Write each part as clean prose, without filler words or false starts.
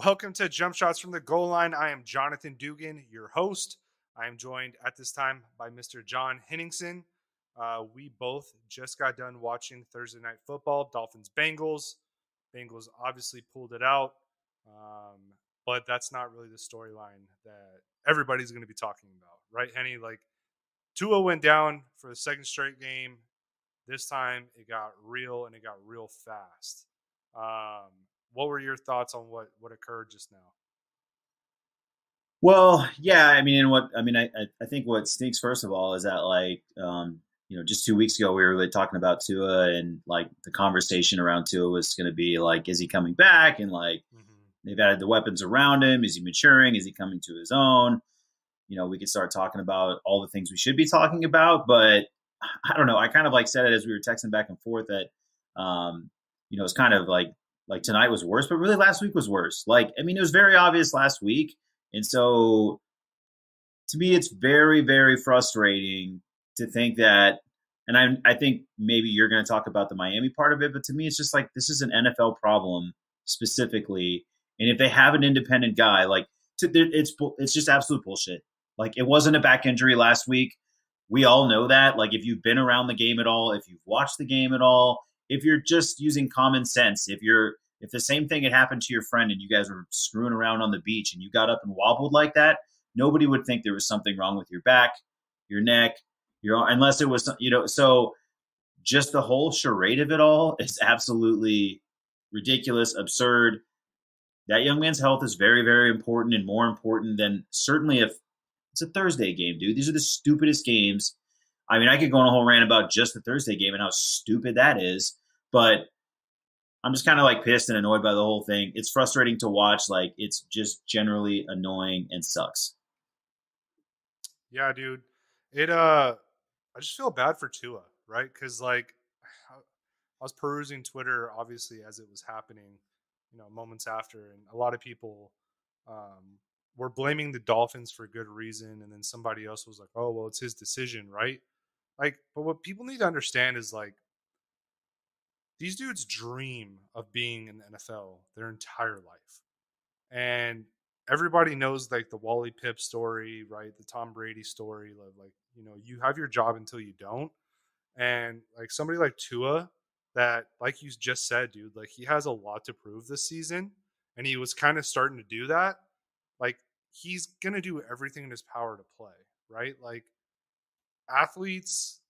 Welcome to Jump Shots from the Goal Line. I am Jonathan Dugan, your host. I am joined at this time by Mr. John Henningson. We both just got done watching Thursday Night Football, Dolphins Bengals. Bengals obviously pulled it out, um, but that's not really the storyline that everybody's going to be talking about, right, Henny? Like, Tua went down for the second straight game. This time it got real and it got real fast. Um, what were your thoughts on what occurred just now? Well, yeah, I think what stinks first of all is that just 2 weeks ago we were really talking about Tua and like the conversation around Tua was going to be like, is he coming back? And like Hmm. they've added the weapons around him. Is he maturing? Is he coming to his own? We could start talking about all the things we should be talking about, but I don't know. I kind of like said it as we were texting back and forth that, it's kind of like tonight was worse, but really last week was worse. Like, I mean, it was very obvious last week. And so to me, it's very, very frustrating to think that, and I think maybe you're going to talk about the Miami part of it, but to me, it's just like this is an NFL problem specifically. And if they have an independent guy, it's just absolute bullshit. Like it wasn't a back injury last week. We all know that. Like if you've been around the game at all, if you've watched the game at all, if you're just using common sense, if the same thing had happened to your friend and you guys were screwing around on the beach and you got up and wobbled like that, nobody would think there was something wrong with your back, your neck, unless it was, so just the whole charade of it all is absolutely ridiculous, absurd. That young man's health is very, very important and more important than certainly if it's a Thursday game, dude. These are the stupidest games. I mean, I could go on a whole rant about just the Thursday game and how stupid that is, but I'm just kind of like pissed and annoyed by the whole thing. It's frustrating to watch. Like it's just generally annoying and sucks. Yeah, dude. It I just feel bad for Tua, right? Because like I was perusing Twitter obviously as it was happening, moments after, and a lot of people um, were blaming the Dolphins for good reason, and then somebody else was like, "Oh, well, it's his decision, right?" Like, but what people need to understand is like these dudes dream of being in the NFL their entire life. And everybody knows like the Wally Pipp story, right? The Tom Brady story. Like, you have your job until you don't. And like somebody like Tua, that, like you just said, dude, like he has a lot to prove this season. And he was kind of starting to do that. Like, he's going to do everything in his power to play, right? Like, athletes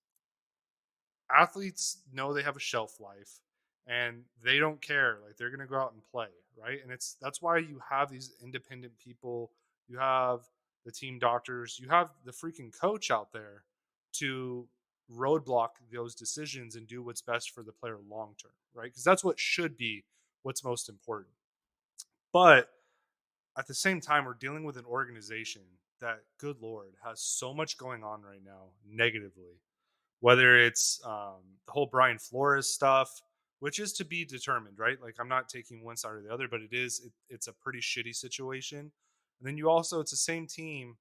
athletes know they have a shelf life and they don't care, like they're going to go out and play, right? And that's why you have these independent people, you have the team doctors, you have the freaking coach out there to roadblock those decisions and do what's best for the player long term, right? Because that's what should be what's most important. But at the same time, we're dealing with an organization that, good lord, has so much going on right now negatively, whether it's the whole Brian Flores stuff, which is to be determined, right? Like, I'm not taking one side or the other, but it's a pretty shitty situation. And then it's the same team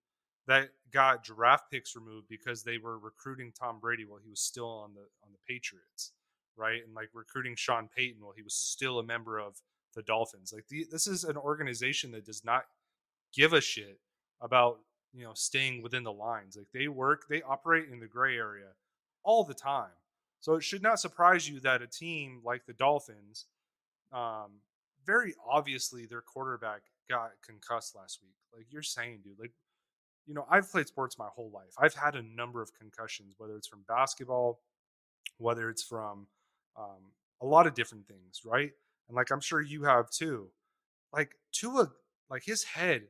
that got draft picks removed because they were recruiting Tom Brady while he was still on the Patriots, right? And like recruiting Sean Payton while he was still a member of the Dolphins. Like, this is an organization that does not give a shit about staying within the lines. Like, they operate in the gray area all the time. So it should not surprise you that a team like the Dolphins, um, very obviously their quarterback got concussed last week. Like you're saying, dude, like, I've played sports my whole life. I've had a number of concussions, whether it's from basketball, whether it's from a lot of different things, right? And like I'm sure you have too. Like Tua, like his head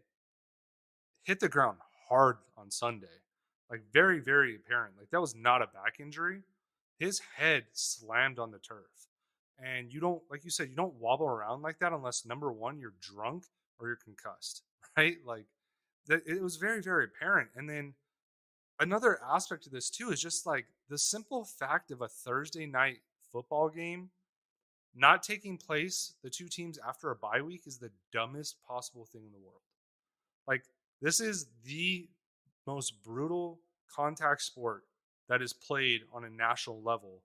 hit the ground hard on Sunday. Like very, very apparent. Like that was not a back injury. His head slammed on the turf. And you don't, like you said, you don't wobble around like that unless number one, you're drunk or you're concussed, right? Like that, it was very, very apparent. And then another aspect of this too is just like the simple fact of a Thursday night football game not taking place, the two teams after a bye week, is the dumbest possible thing in the world. Like, this is the most brutal contact sport that is played on a national level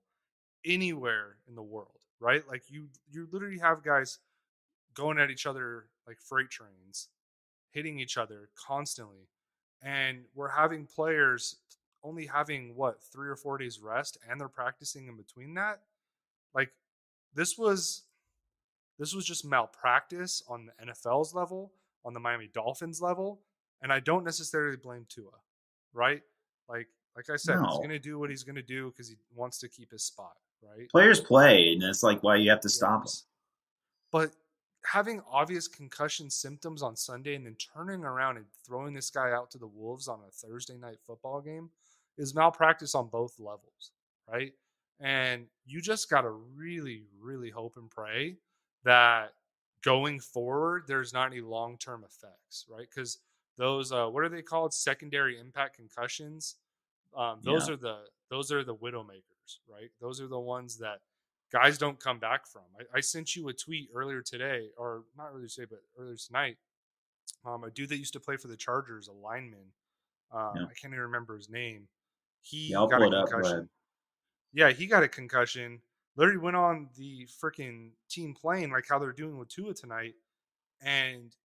anywhere in the world, right? Like you literally have guys going at each other like freight trains, hitting each other constantly. And we're having players only having what 3 or 4 days rest, and they're practicing in between that. Like this was this was just malpractice on the NFL's level, on the Miami Dolphins level, and I don't necessarily blame Tua, right? Like I said, he's No, going to do what he's going to do because he wants to keep his spot, right? players play, and that's like why you have to stop them. Yes. But having obvious concussion symptoms on Sunday and then turning around and throwing this guy out to the Wolves on a Thursday night football game is malpractice on both levels, right? And you just got to really, really hope and pray that going forward, there's not any long term effects, right? Because those, what are they called? Secondary impact concussions. Yeah, Those are the widowmakers, right? Those are the ones that guys don't come back from. I sent you a tweet earlier today, or not earlier today, but earlier tonight. A dude that used to play for the Chargers, a lineman. yeah, I can't even remember his name. yeah. He I'll got pull a it up. Go ahead. concussion. Yeah, he got a concussion. Literally went on the freaking team plane, like how they're doing with Tua tonight. And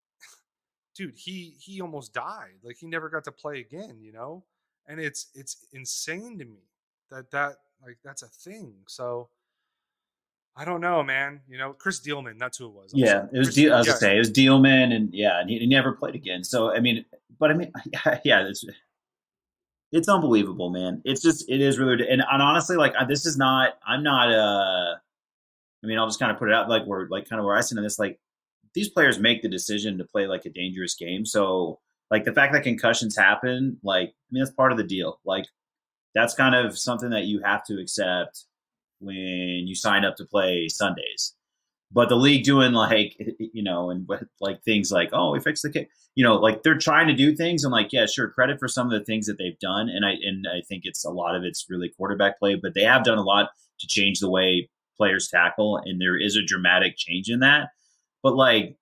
dude, he almost died. Like he never got to play again, you know? And it's insane to me that like that's a thing. So I don't know, man. You know, Chris Dealman, that's who it was. I'm sorry. Yeah, it was. Chris, I was gonna yeah, say it was Dealman, and yeah, and he never played again. So I mean, but I mean, yeah, it's unbelievable, man. It's just it is really, and honestly, like this is not. I'm not. I mean, I'll just kind of put it out like we're like kind of where I stand on this. Like these players make the decision to play like a dangerous game. So like the fact that concussions happen, like I mean, that's part of the deal. Like that's kind of something that you have to accept when you sign up to play Sundays. But the league doing like and like things like we fixed the kick, like they're trying to do things and like yeah, sure, credit for some of the things that they've done, and I think it's a lot of it's really quarterback play, but they have done a lot to change the way players tackle, and there is a dramatic change in that. But like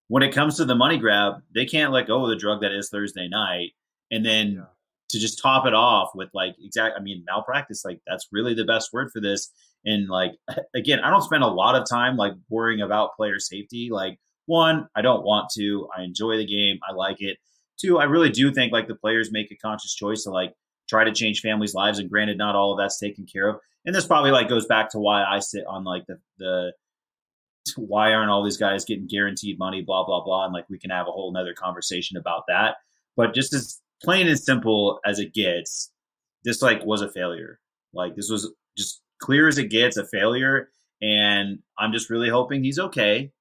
when it comes to the money grab, they can't let go of the drug that is Thursday night, and then yeah, to just top it off with like I mean, malpractice. Like that's really the best word for this. And like again, I don't spend a lot of time like worrying about player safety. Like one, I don't want to. I enjoy the game. I like it. Two, I really do think like the players make a conscious choice to like try to change families' lives. And granted, not all of that's taken care of. And this probably like goes back to why I sit on like the why aren't all these guys getting guaranteed money, blah, blah, blah. And like we can have a whole nother conversation about that. But just as plain and simple as it gets, this like was a failure. Like this was just clear as it gets, a failure. And I'm just really hoping he's okay.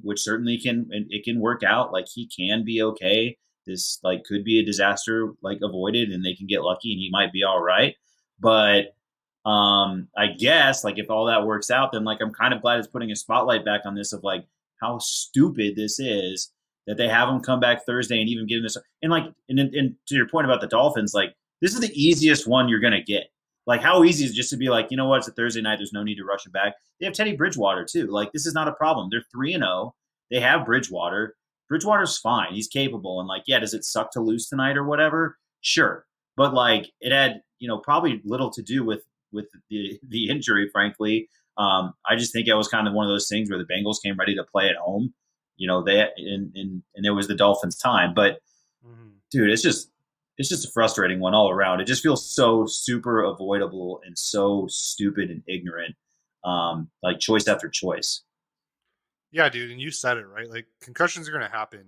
Which certainly can work out. Like he can be okay. This like could be a disaster like avoided and they can get lucky and he might be all right. But I guess like if all that works out, then like I'm kind of glad it's putting a spotlight back on this of like how stupid this is that they have him come back Thursday and even give him this and like and to your point about the Dolphins, like this is the easiest one you're gonna get. Like how easy is it just to be like, you know what, it's a Thursday night, there's no need to rush him back. They have Teddy Bridgewater too. Like this is not a problem. They're 3-0. They have Bridgewater. Bridgewater's fine. He's capable. And like, yeah, does it suck to lose tonight or whatever? Sure. But like it had, probably little to do with the injury, frankly. I just think it was kind of one of those things where the Bengals came ready to play at home. They and it was the Dolphins' time. But dude, it's just a frustrating one all around. It just feels so super avoidable and so stupid and ignorant. Like choice after choice. yeah, dude. And you said it right. Like concussions are going to happen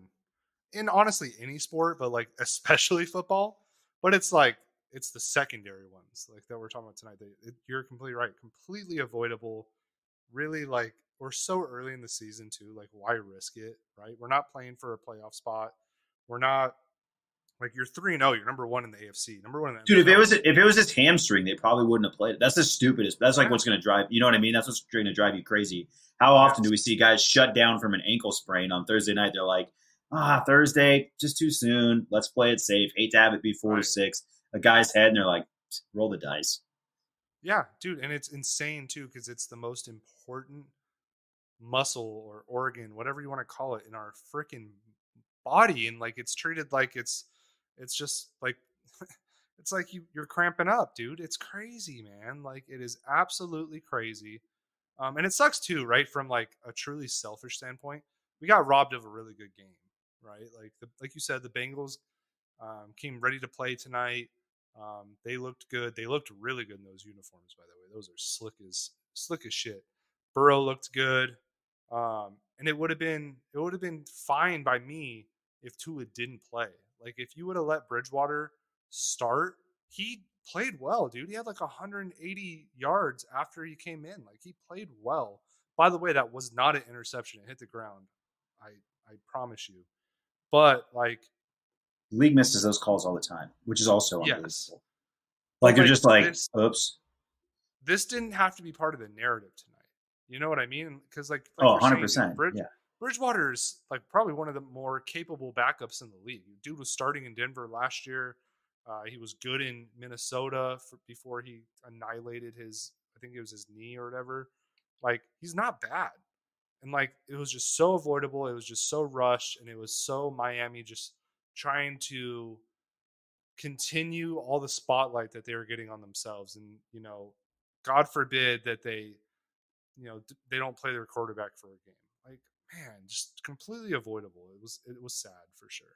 in honestly any sport, but like especially football. But it's like it's the secondary ones like that we're talking about tonight. You're completely right. Completely avoidable. Really, like we're so early in the season too. Like why risk it? Right? We're not playing for a playoff spot. We're not like you're 3-0. You're number one in the AFC. Number one in the Dude, if NFL. it was just hamstring, they probably wouldn't have played it. That's the stupidest. That's like Yeah. what's going to drive. You know what I mean? That's what's going to drive you crazy. How often do Yes. we see guys shut down from an ankle sprain on Thursday night? They're like, Thursday, just too soon. Let's play it safe. Hate to have it be 4-6. A guy's head, and they're like, roll the dice. Yeah, dude, and it's insane too because it's the most important muscle or organ, whatever you want to call it, in our freaking body, and like it's treated like it's just like it's like you're cramping up, dude. It's crazy, man. Like it is absolutely crazy. And it sucks too, right? From like a truly selfish standpoint, we got robbed of a really good game, right? Like you said, the Bengals came ready to play tonight. They looked good. They looked really good in those uniforms, by the way. Those are slick as shit. Burrow looked good, and it would have been fine by me if Tua didn't play. Like if you would have let Bridgewater start, he played well, dude. He had like 180 yards after he came in. Like he played well. By the way, that was not an interception. It hit the ground. I I promise you. But like, The league misses those calls all the time, which is also yes. unbelievable. Like But they're like just like, this oops. this didn't have to be part of the narrative tonight. You know what I mean? Because like Oh, you're saying, dude, 100%. Yeah. Bridgewater's like probably one of the more capable backups in the league. Dude was starting in Denver last year. He was good in Minnesota before he annihilated his, I think it was his knee or whatever. Like he's not bad, and like it was just so avoidable. It was just so rushed, and it was so Miami just trying to continue all the spotlight that they were getting on themselves, and God forbid that they don't play their quarterback for a game. Like, man, just completely avoidable. It was sad for sure.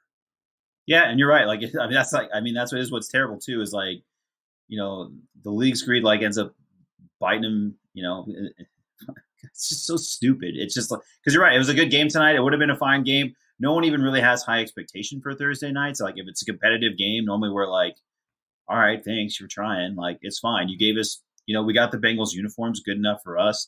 Yeah. And you're right. Like, I mean, that's what is what's terrible too is like, the league's greed like ends up biting him, it's just so stupid. It's just like, because you're right. It was a good game tonight. It would have been a fine game. No one even really has high expectation for Thursday nights. Like, if it's a competitive game, normally we're like, all right, thanks, you're trying. Like, it's fine. You gave us, we got the Bengals uniforms, good enough for us.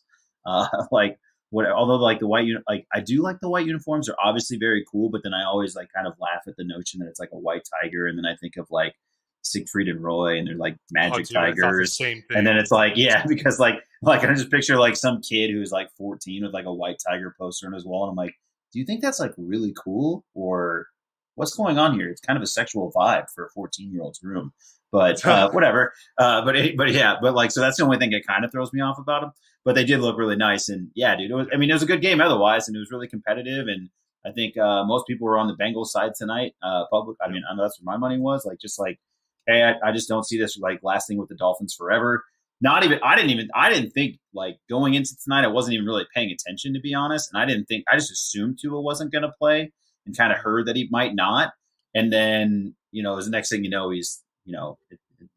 Like, although like the white, like I do like the white uniforms. They're obviously very cool, but then I always like kind of laugh at the notion that it's like a white tiger, and then I think of like Siegfried and Roy, and they're like Oh, magic dude, I thought the tigers. same And then thing. it's like, yeah, because like I just picture like some kid who's like 14 with like a white tiger poster on his wall, and I'm like, do you think that's like really cool, or what's going on here? It's kind of a sexual vibe for a 14-year-old's room, but whatever. But yeah, but like, so that's the only thing that kind of throws me off about them. But they did look really nice, and yeah, dude. It was a good game otherwise, and it was really competitive. And I think most people were on the Bengals side tonight. Public. I Yep. mean, I know that's where my money was. Like, just like, hey, I just don't see this like lasting with the Dolphins forever. Not even. I didn't think like going into tonight. I wasn't even really paying attention, to be honest. And I didn't think. I just assumed Tua wasn't going to play, and kind of heard that he might not. And then as the next thing you know, he's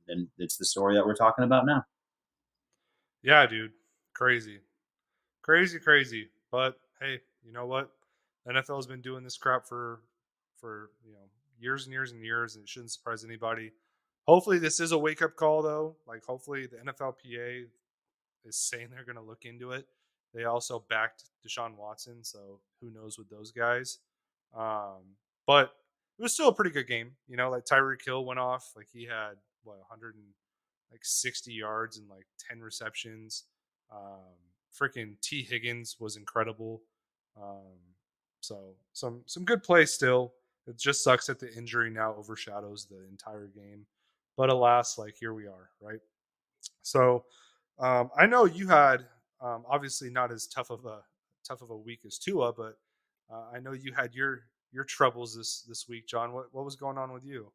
then it's the story that we're talking about now. Yeah, dude, crazy, crazy, crazy. But hey, you know what? The NFL has been doing this crap for years and years and years, and it shouldn't surprise anybody. Hopefully, this is a wake up call, though. Like, hopefully, the NFLPA is saying they're going to look into it. They also backed Deshaun Watson, so who knows with those guys. But it was still a pretty good game. Like Tyreek Hill went off. Like he had 160 yards and like 10 receptions. Freaking T Higgins was incredible. Um, so some good play still. It just sucks that the injury now overshadows the entire game. But alas, like here we are, right? So I know you had obviously not as tough of a week as Tua, but I know you had your troubles this week, John. What was going on with you?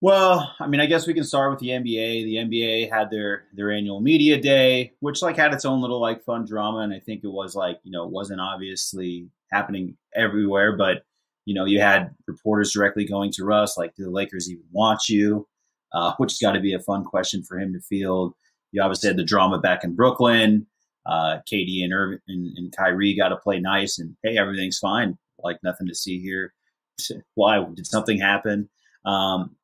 Well, I mean, I guess we can start with the NBA. The NBA had their annual media day, which like had its own little like fun drama, and I think it was like it wasn't obviously happening everywhere, but you had reporters directly going to Russ like, do the Lakers even want you? Which has got to be a fun question for him to field. You obviously had the drama back in Brooklyn. KD and Irving and Kyrie got to play nice, and hey, everything's fine. Like nothing to see here. Why did something happen?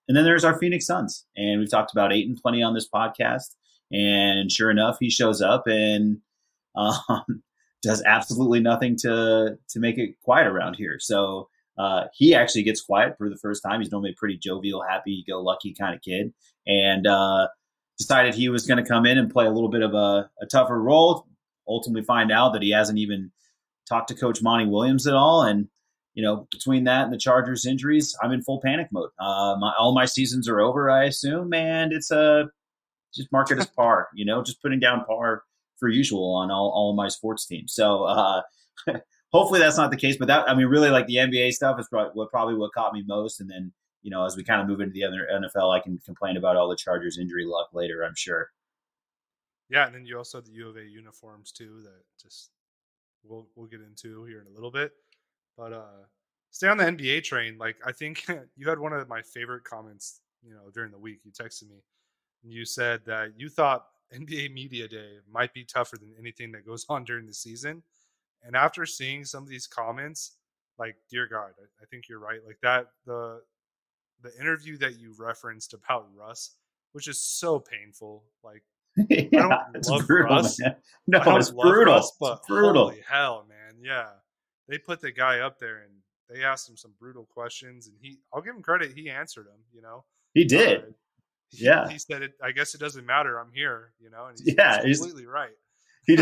And then there's our Phoenix Suns, and we've talked about Ayton plenty on this podcast. And sure enough, he shows up and does absolutely nothing to make it quiet around here. So he actually gets quiet for the first time. He's normally a pretty jovial, happy-go-lucky kind of kid, and decided he was going to come in and play a little bit of a tougher role. Ultimately, find out that he hasn't even talked to Coach Monty Williams at all, and between that and the Chargers injuries, I'm in full panic mode. All my seasons are over, I assume, and it's just mark it as par. Just putting down par for usual on all of my sports teams. So hopefully that's not the case. But really, like the NBA stuff is probably what caught me most. And then as we kind of move into the other NFL, I can complain about all the Chargers injury luck later, I'm sure. Yeah, and then you also have the U of A uniforms too that just we'll get into here in a little bit. But stay on the NBA train. Like I think you had one of my favorite comments, during the week. You texted me and you said that you thought NBA Media Day might be tougher than anything that goes on during the season. And after seeing some of these comments, like dear God, I think you're right. Like that the interview that you referenced about Russ, which is so painful. Like I don't Yeah, it's love brutal, Russ. man. No, I don't it's love Russ, brutal. It's but brutal. holy hell, man. Yeah. They put the guy up there and they asked him some brutal questions and I'll give him credit, he answered them, He Uh did. he Yeah. he said I guess it doesn't matter. I'm here, and he's Yeah. completely right. He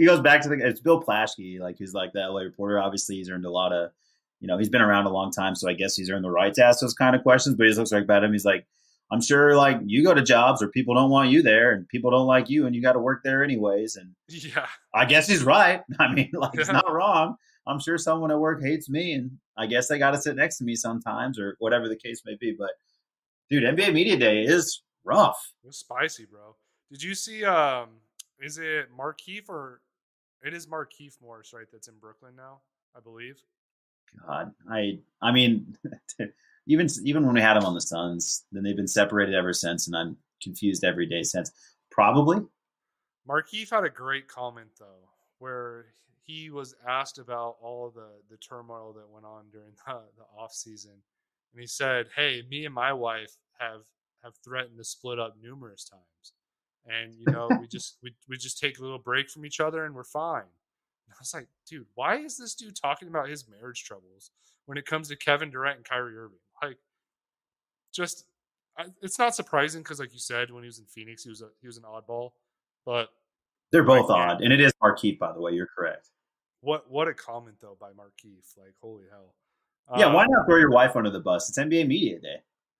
goes back to it's Bill Plaschke, like he's like the LA reporter. Obviously, he's earned a lot of, he's been around a long time, so I guess he's earned the right to ask those kind of questions. But he just looks like about him. He's like, I'm sure like you go to jobs where people don't want you there, and people don't like you, and you got to work there anyways. And Yeah. I guess he's right. I mean, like he's Yeah. not wrong. I'm sure someone at work hates me, and I guess they got to sit next to me sometimes, or whatever the case may be. But dude, NBA Media Day is rough. It was spicy, bro. Did you see is it Markeith or it is Markeith Morris, right? That's in Brooklyn now, I believe. God, I mean, even when we had him on the Suns, then they've been separated ever since, and I'm confused every day since. Probably. Markeith had a great comment though, where he was asked about all of the turmoil that went on during the off season, and he said, "Hey, me and my wife have threatened to split up numerous times, and we just take a little break from each other and we're fine." And I was like, "Dude, why is this dude talking about his marriage troubles when it comes to Kevin Durant and Kyrie Irving?" Like, just it's not surprising because, like you said, when he was in Phoenix, he was an oddball, but They're like, both man, odd, and it is Markeith, by the way. You're correct. what a comment though by Markeith. Like, holy hell. Yeah, why Um, not throw your wife under the bus? It's NBA Media Day.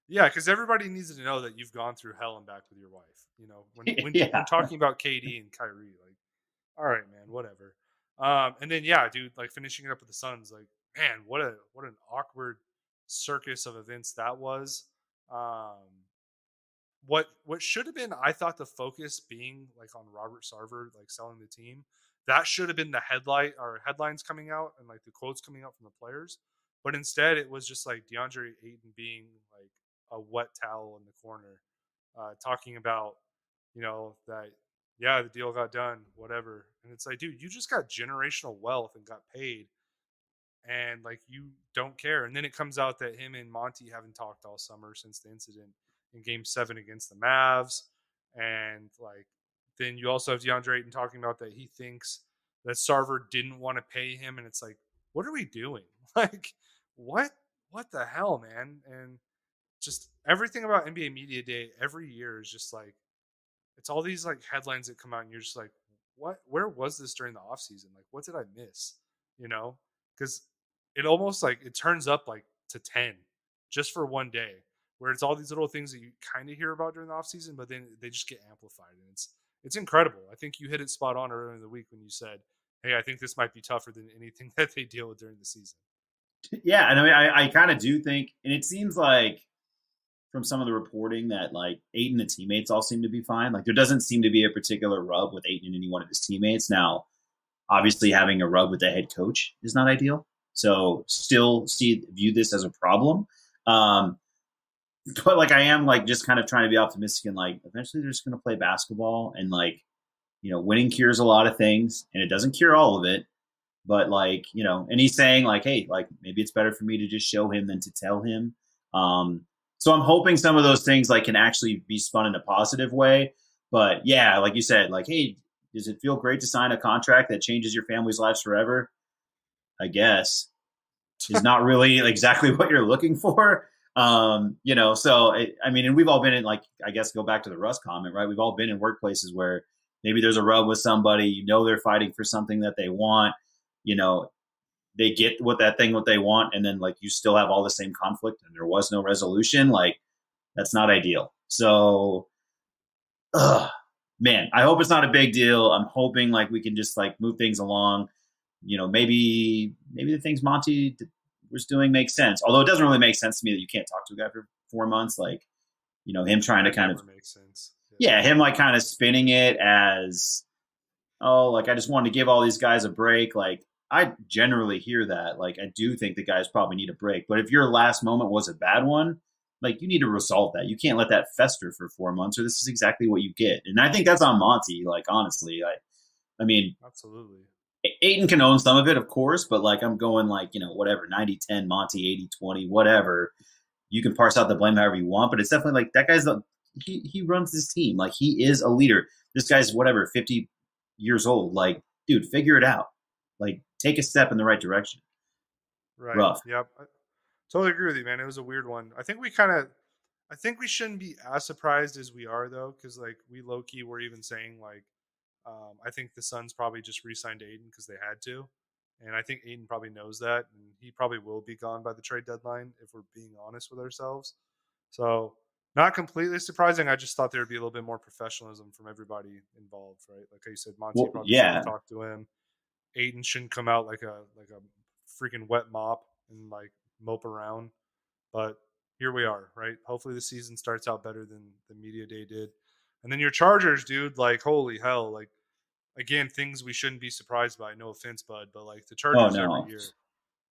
yeah, because everybody needs to know that you've gone through hell and back with your wife. When Yeah, talking about KD and Kyrie, like, all right, man, whatever. And then yeah, dude, like finishing it up with the Suns, like, man, what an awkward circus of events that was. Um, what should have been, I thought, the focus being like on Robert Sarver like selling the team. That should have been the headlight or headlines coming out and like the quotes coming out from the players. But instead it was just like DeAndre Ayton being like a wet towel in the corner, talking about, that yeah, the deal got done, whatever. And it's like, dude, you just got generational wealth and got paid and like you don't care. And then it comes out that him and Monty haven't talked all summer since the incident in Game 7 against the Mavs, and like then you also have DeAndre Ayton talking about that he thinks that Sarver didn't want to pay him, and it's like, what are we doing? Like, what what the hell, man? And just everything about NBA Media Day every year is just like it's all these like headlines that come out and you're just like, what, where was this during the off season? Like, what did I miss? Because it almost like it turns up like to 10 just for one day, where it's all these little things that you kind of hear about during the off season, but then they just get amplified. And it's incredible. I think you hit it spot on earlier in the week when you said, hey, I think this might be tougher than anything that they deal with during the season. yeah, and I mean, I kind of do think, and it seems like from some of the reporting that like Ayton and the teammates all seem to be fine. Like there doesn't seem to be a particular rub with Ayton and any one of his teammates. Now, obviously, having a rub with the head coach is not ideal. So, still view this as a problem. Um, but like I am like just kind of trying to be optimistic and like eventually they're just going to play basketball and like winning cures a lot of things and it doesn't cure all of it. But like and he's saying like, hey, like maybe it's better for me to just show him than to tell him. So I'm hoping some of those things like can actually be spun in a positive way. But yeah, like you said, like, hey, does it feel great to sign a contract that changes your family's lives forever? I guess is not really exactly what you're looking for. So I mean, and we've all been in like, I guess go back to the Russ comment, right? We've all been in workplaces where maybe there's a rub with somebody, they're fighting for something that they want, they get what they want. And then like, you still have all the same conflict and there was no resolution. Like that's not ideal. So, man, I hope it's not a big deal. I'm hoping like we can just like move things along. Maybe the things Monty was doing makes sense. Although it doesn't really make sense to me that you can't talk to a guy for 4 months. Like, him trying to That kind of, never makes sense. Yeah. yeah, him like kind of spinning it as, oh, like I just wanted to give all these guys a break. Like I generally hear that. Like I do think the guys probably need a break. But if your last moment was a bad one, like you need to resolve that. You can't let that fester for 4 months, or this is exactly what you get. And I think that's on Monty. Like honestly, I mean, Absolutely. Aiden can own some of it, of course, but like I'm going like, whatever, 90-10, Monty 80-20, whatever. You can parse out the blame however you want, but it's definitely like that guy's he runs his team. Like he is a leader. This guy's whatever, 50 years old. Like, dude, figure it out. Like, take a step in the right direction. Right. Rough. Yep. I totally agree with you, man. It was a weird one. I think we shouldn't be as surprised as we are though, because like we low key were even saying like, I think the Suns probably just re-signed Aiden because they had to, and I think Aiden probably knows that, and he probably will be gone by the trade deadline if we're being honest with ourselves. So not completely surprising. I just thought there would be a little bit more professionalism from everybody involved, right? Like I said, Monty Well, probably should have yeah. talked to him. Aiden shouldn't come out like a freaking wet mop and like mope around. But here we are, right? Hopefully the season starts out better than the media day did. And then your Chargers, dude, like holy hell, like again, things we shouldn't be surprised by. No offense, bud, but like the Oh Chargers no,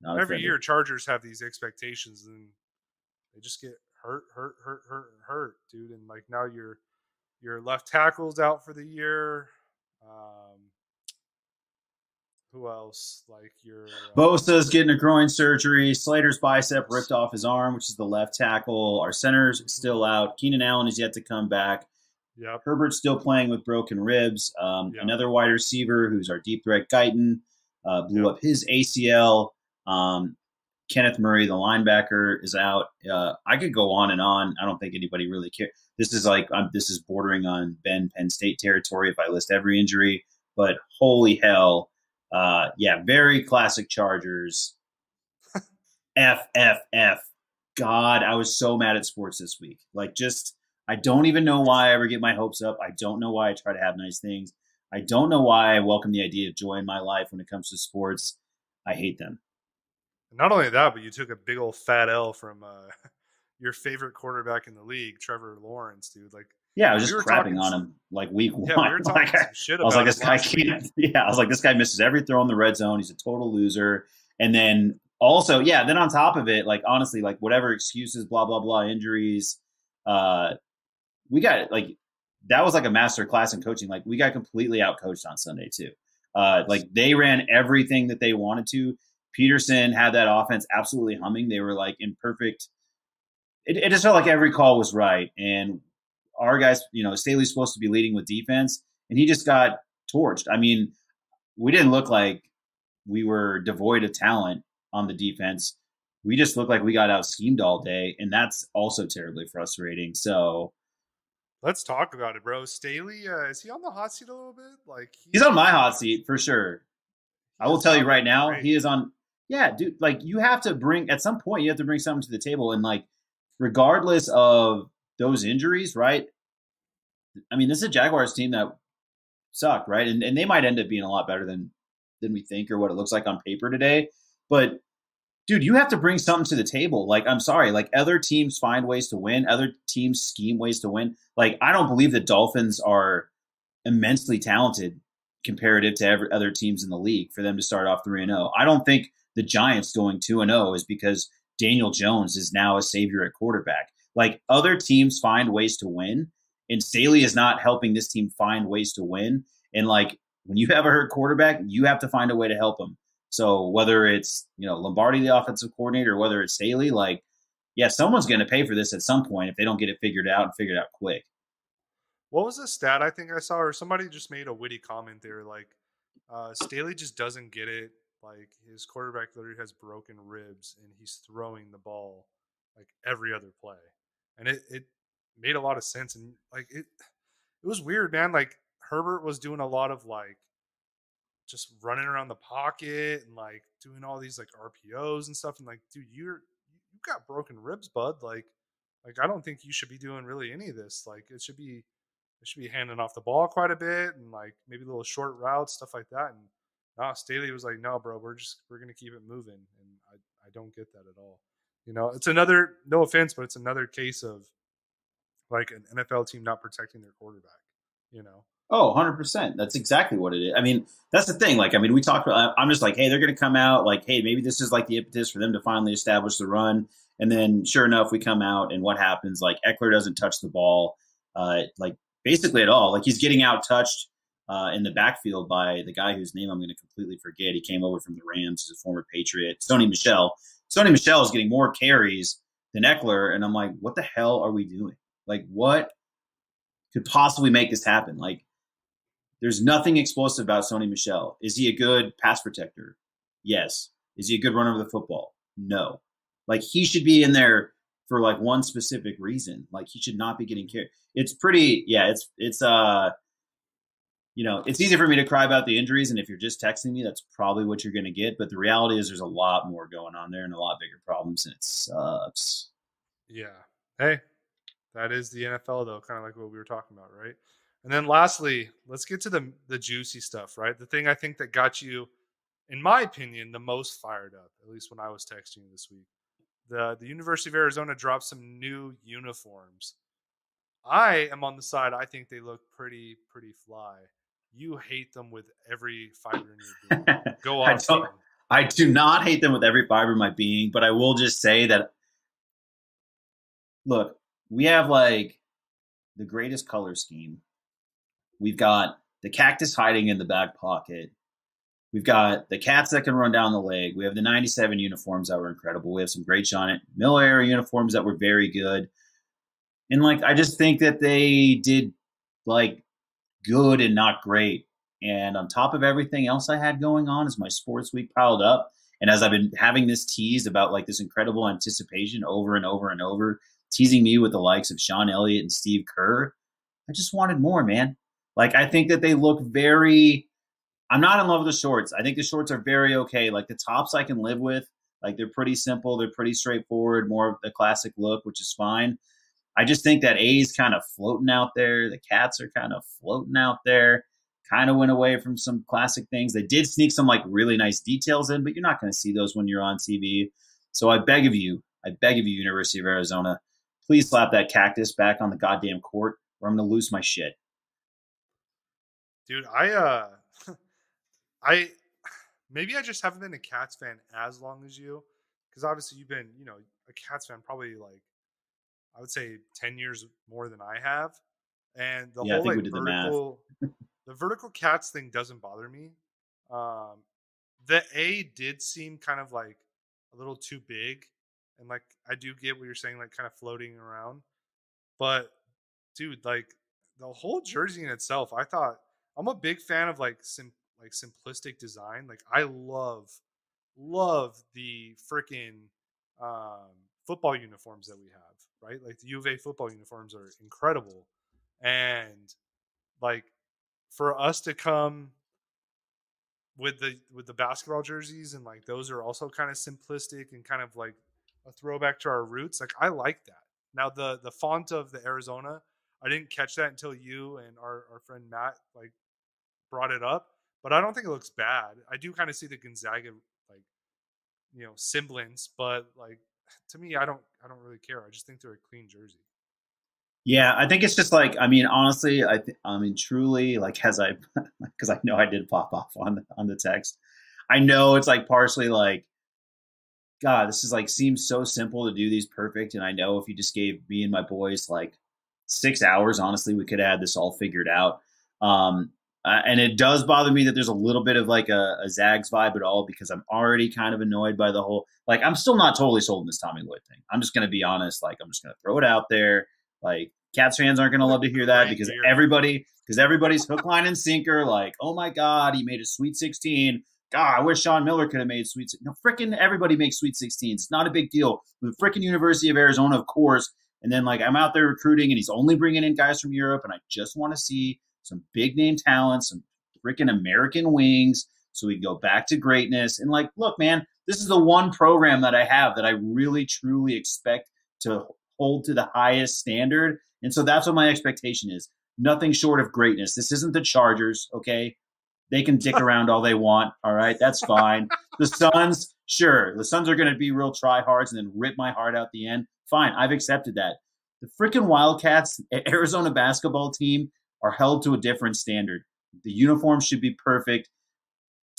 not every offended. year, Chargers have these expectations, and they just get hurt, dude. And like now your left tackle's out for the year. Um, who else? Like your Bosa's getting a groin surgery. Slater's bicep ripped off his arm, which is the left tackle. Our center's still out. Keenan Allen is yet to come back. yep, Herbert's still playing with broken ribs. yep, Another wide receiver who's our deep threat, Guyton, blew yep. up his ACL. Kenneth Murray, the linebacker, is out. I could go on and on. I don't think anybody really cares. This is this is bordering on Penn State territory if I list every injury. But holy hell, yeah, very classic Chargers. F F F. God, I was so mad at sports this week. Like, just I don't even know why I ever get my hopes up. I don't know why I try to have nice things. I don't know why I welcome the idea of joy in my life when it comes to sports. I hate them. Not only that, but you took a big old fat L from your favorite quarterback in the league, Trevor Lawrence, dude. Like Yeah, I was we just were crapping talking, on him like week yeah, we one. were Like talking some shit I was like, about him this guy last week. can't. Yeah, I was like, this guy misses every throw in the red zone. He's a total loser. And then also, yeah, then on top of it, like honestly, like whatever excuses, blah blah blah, injuries, uh, we got like that was like a master class in coaching. Like we got completely out coached on Sunday too. Yes. Like they ran everything that they wanted to. Peterson had that offense absolutely humming. They were like in perfect. It just felt like every call was right, and our guys, Staley's supposed to be leading with defense, and he just got torched. I mean, we didn't look like we were devoid of talent on the defense. We just looked like we got out schemed all day, and that's also terribly frustrating. So Let's talk about it, bro. Staley, is he on the hot seat a little bit? Like he's on my hot seat for sure. he I will has tell you not right been now, great. he is on. Yeah, dude. Like you have to bring at some point, you have to bring something to the table, and like regardless of those injuries, right? I mean, this is a Jaguars team that sucked, right? And they might end up being a lot better than we think or what it looks like on paper today. But dude, you have to bring something to the table. Like, I'm sorry, like other teams find ways to win, other teams scheme ways to win. Like, I don't believe the Dolphins are immensely talented comparative to every other teams in the league for them to start off 3-0. I don't think the Giants going 2-0 is because Daniel Jones is now a savior at quarterback. Like other teams find ways to win, and Staley is not helping this team find ways to win. And like when you have a hurt quarterback, you have to find a way to help him. So whether it's Lombardi, the offensive coordinator, or whether it's Staley, like yeah, someone's going to pay for this at some point if they don't get it figured out and figured out quick. What was the stat I think I saw, or somebody just made a witty comment there, like Staley just doesn't get it. Like his quarterback literally has broken ribs, and he's throwing the ball like every other play, and it made a lot of sense, and like it was weird, man. Like Herbert was doing a lot of like just running around the pocket and like doing all these like RPOs and stuff. And like, dude, you got broken ribs, bud. Like I don't think you should be doing really any of this. Like it should be handing off the ball quite a bit and like maybe little short routes, stuff like that. And Staley was like, no, bro, we're gonna keep it moving. And I don't get that at all. It's another, no offense, but it's another case of like an NFL team not protecting their quarterback. You know, Oh, 100%. That's exactly what it is. I mean, that's the thing. Like, I mean, we talked about, I'm just like, hey, they're going to come out like, hey, maybe this is like the impetus for them to finally establish the run. And then sure enough, we come out and what happens? Like Eckler doesn't touch the ball, like basically at all. Like he's getting out touched in the backfield by the guy whose name I'm going to completely forget. He came over from the Rams as a former Patriot, Sony Michel. Sony Michel is getting more carries than Eckler. And I'm like, what the hell are we doing? Like, what could possibly make this happen? Like, there's nothing explosive about Sony Michel. Is he a good pass protector? Yes. Is he a good runner of the football? No. Like he should be in there for like one specific reason. Like he should not be getting carried. It's pretty, yeah, it's you know, it's easy for me to cry about the injuries. And if you're just texting me, that's probably what you're going to get. But the reality is there's a lot more going on there and a lot bigger problems. And it sucks. yeah. Hey, that is the NFL though, kind of like what we were talking about, right? And then lastly, let's get to the juicy stuff, right? The thing I think that got you, in my opinion, the most fired up, at least when I was texting you this week. The University of Arizona dropped some new uniforms. I am on the side. I think they look pretty fly. You hate them with every fiber in your being. Go on. I do not hate them with every fiber of my being, but I will just say that, look, we have like the greatest color scheme. We've got the cactus hiding in the back pocket. We've got the cats that can run down the leg. We have the 97 uniforms that were incredible. We have some great John Miller era uniforms that were very good. And like, I just think that they did like good and not great. And on top of everything else I had going on as my sports week piled up, and as I've been having this tease about like this incredible anticipation over and over and over, teasing me with the likes of Sean Elliott and Steve Kerr, I just wanted more, man. Like, I think that they look very, I'm not in love with the shorts. I think the shorts are very okay. Like the tops I can live with. Like they're pretty simple. They're pretty straightforward, more of the classic look, which is fine. I just think that A's kind of floating out there. The cats are kind of floating out there. Kind of went away from some classic things. They did sneak some like really nice details in, but you're not going to see those when you're on TV. So I beg of you, University of Arizona, please slap that cactus back on the goddamn court or I'm going to lose my shit. Dude, maybe I just haven't been a Cats fan as long as you, because obviously you've been, a Cats fan probably like, I would say 10 years more than I have. And the whole like the vertical cats thing doesn't bother me. The A did seem kind of like a little too big. And like, I do get what you're saying, like kind of floating around, but dude, like the whole jersey in itself, I'm a big fan of like simplistic design. Like I love the freaking football uniforms that we have, right? Like the U of A football uniforms are incredible. And like for us to come with the basketball jerseys and like those are also kind of simplistic and kind of like a throwback to our roots. Like I like that. Now the font of the Arizona, I didn't catch that until you and our friend Matt like brought it up, but I don't think it looks bad. I do kind of see the Gonzaga like semblance, but like to me, I don't really care. I just think they're a clean jersey. Yeah, I think it's just like, I mean, honestly, I mean, truly, like, because I know I did pop off on the text. I know it's like partially like, God, this is like seems so simple to do these perfect, and I know if you just gave me and my boys like 6 hours, honestly, we could have this all figured out. And it does bother me that there's a little bit of like a Zags vibe at all, because I'm already kind of annoyed by the whole, like, I'm still not totally sold on this Tommy Lloyd thing. I'm just going to be honest. Like, I'm just going to throw it out there. Like, Cats fans aren't going to love to hear that because everybody's hook, line, and sinker. Like, oh my God, he made a Sweet 16. God, I wish Sean Miller could have made Sweet 16. No, frickin' everybody makes Sweet 16s. It's not a big deal. With frickin' University of Arizona, of course. And then, like, I'm out there recruiting, and he's only bringing in guys from Europe, and I just want to see some big name talent, some freaking American wings, so we can go back to greatness. And like, look, man, this is the one program that I have that I really, truly expect to hold to the highest standard. And so that's what my expectation is. Nothing short of greatness. This isn't the Chargers, okay? They can dick around all they want, all right? That's fine. The Suns, sure. The Suns are going to be real tryhards and then rip my heart out the end. Fine, I've accepted that. The freaking Wildcats, Arizona basketball team, are held to a different standard. The uniform should be perfect.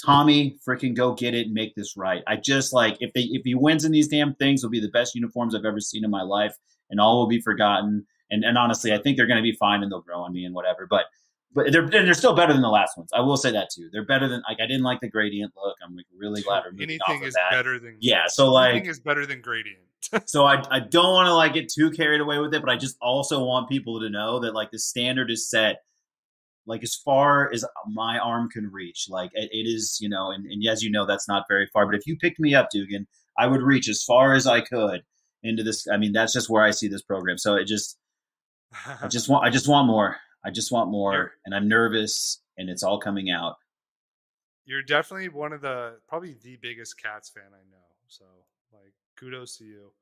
Tommy, freaking go get it and make this right. I just like if he wins in these damn things, will be the best uniforms I've ever seen in my life, and all will be forgotten. And honestly, I think they're going to be fine and they'll grow on me and whatever. But they're still better than the last ones. I will say that too. They're better than, like, I didn't like the gradient look. I'm like really glad we're moving off Anything of is that. better than Yeah, so anything like is better than gradient. so I don't want to like get too carried away with it, but I just also want people to know that like the standard is set like as far as my arm can reach. Like it is, and as you know, that's not very far. But if you picked me up, Dugan, I would reach as far as I could into this. I mean, that's just where I see this program. So I just want more. I just want more, and I'm nervous, and it's all coming out. You're definitely probably the biggest Cats fan I know. So like, kudos to you.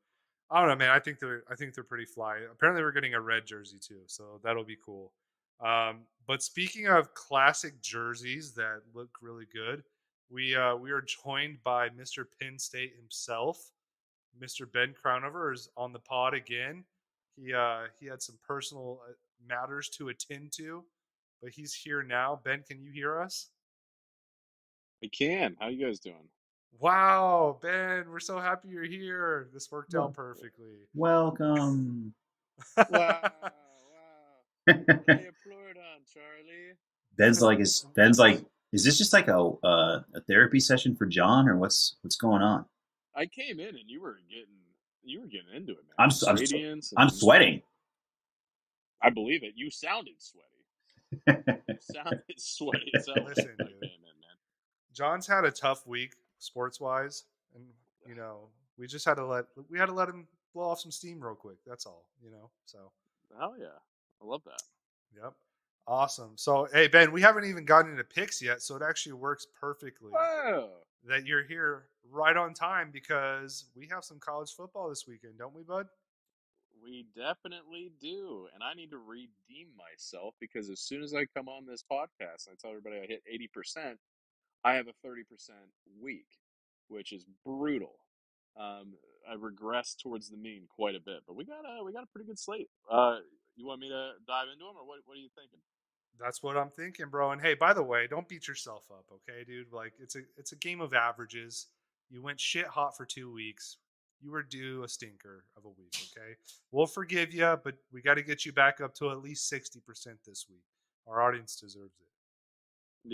I don't know, man. I think they're pretty fly. Apparently, we're getting a red jersey too, so that'll be cool. But speaking of classic jerseys that look really good, we are joined by Mr. Penn State himself. Mr. Ben Crownover is on the pod again. He had some personal matters to attend to, but he's here now. Ben, can you hear us? I can. How you guys doing? Wow, Ben, we're so happy you're here. This worked out Well, perfectly. welcome. Wow, wow. Lay a fluid on, Charlie. Ben's like, is this just like a therapy session for John, or what's going on? I came in and you were getting into it, man. I'm Radiance I'm sweating. I believe it. You sounded sweaty. You sounded sweaty. So Listen, dude. man. John's had a tough week sports wise, and we just had to let him blow off some steam real quick. That's all, So Hell yeah, I love that. yep, awesome. So hey, Ben, we haven't even gotten into picks yet, so it actually works perfectly Whoa. that you're here right on time because we have some college football this weekend, don't we, bud? We definitely do. And I need to redeem myself because as soon as I come on this podcast and I tell everybody I hit 80%, I have a 30% week, which is brutal. I regress towards the mean quite a bit, but we got a pretty good slate. You want me to dive into them, or what are you thinking? That's what I'm thinking, bro. And hey, by the way, don't beat yourself up, okay, dude? Like it's a game of averages. You went shit hot for 2 weeks. You were due a stinker of a week, okay? We'll forgive you, but we got to get you back up to at least 60% this week. Our audience deserves it.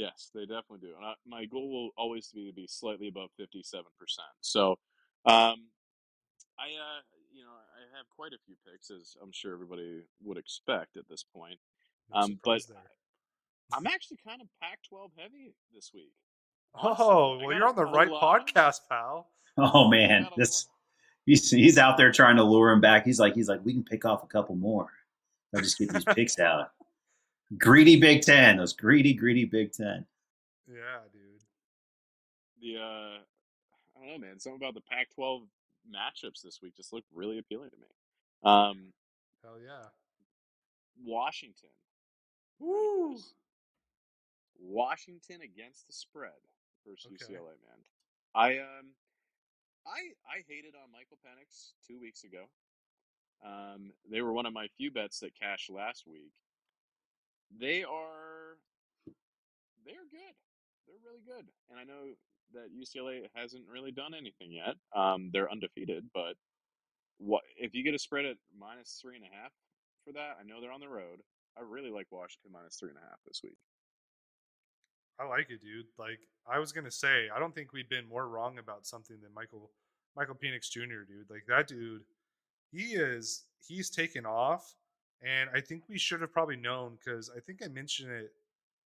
Yes, they definitely do. And my goal will always be to be slightly above 57%. So, um, I have quite a few picks, as I'm sure everybody would expect at this point. No But surprise there. I'm actually kind of Pac-12 heavy this week. Honestly, Oh, I well, got you're on the a right lot. podcast, pal. Oh I man, got a lot. he's out there trying to lure him back. He's like we can pick off a couple more. I'll just get these picks out. Greedy Big Ten, those greedy Big Ten. Yeah, dude. I don't know, man. Something about the Pac-12 matchups this week just looked really appealing to me. Hell yeah. Washington. Woo! Washington against the spread versus Okay. UCLA, man. I hated on Michael Penix 2 weeks ago. They were one of my few bets that cashed last week. They're good. They're really good. And I know that UCLA hasn't really done anything yet. They're undefeated, but if you get a spread at -3.5 for that? I know they're on the road. I really like Washington -3.5 this week. I like it, dude. Like I was gonna say, I don't think we've been more wrong about something than Michael Penix Jr., dude. Like that dude, he's taken off, and I think we should have probably known because I think I mentioned it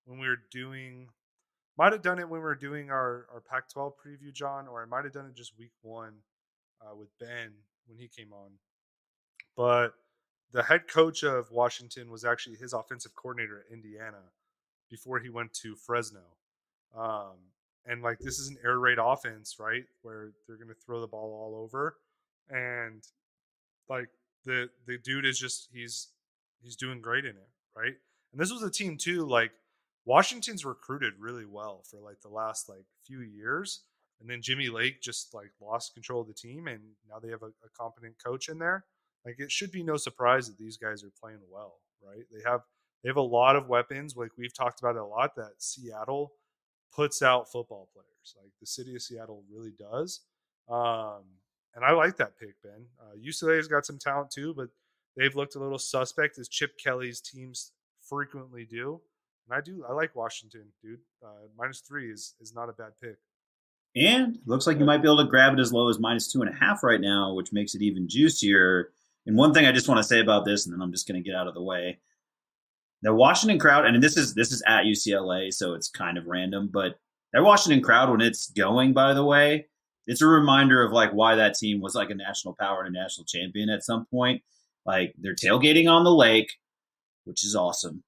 when we were doing, might have done it when we were doing our Pac-12 preview, John, or I might have done it just week one with Ben when he came on. But the head coach of Washington was actually his offensive coordinator at Indiana before he went to Fresno. Um, and like this is an air raid offense, right? Where they're going to throw the ball all over, and like the dude is just he's doing great in it, right? And this was a team too. Like Washington's recruited really well for like the last like few years, and then Jimmy Lake just like lost control of the team, and now they have a competent coach in there. Like it should be no surprise that these guys are playing well, right? They have a lot of weapons. Like we've talked about it a lot. That Seattle puts out football players. Like the city of Seattle really does. Um, and I like that pick, Ben. UCLA's got some talent too, but they've looked a little suspect as Chip Kelly's teams frequently do. And I like Washington, dude. -3 is not a bad pick. And looks like you might be able to grab it as low as -2.5 right now, which makes it even juicier. And one thing I just want to say about this, and then I'm just going to get out of the way. The Washington crowd, and this is at UCLA, so it's kind of random, but that Washington crowd, when it's going, by the way, it's a reminder of like why that team was like a national power and a national champion at some point. Like they're tailgating on the lake, which is awesome.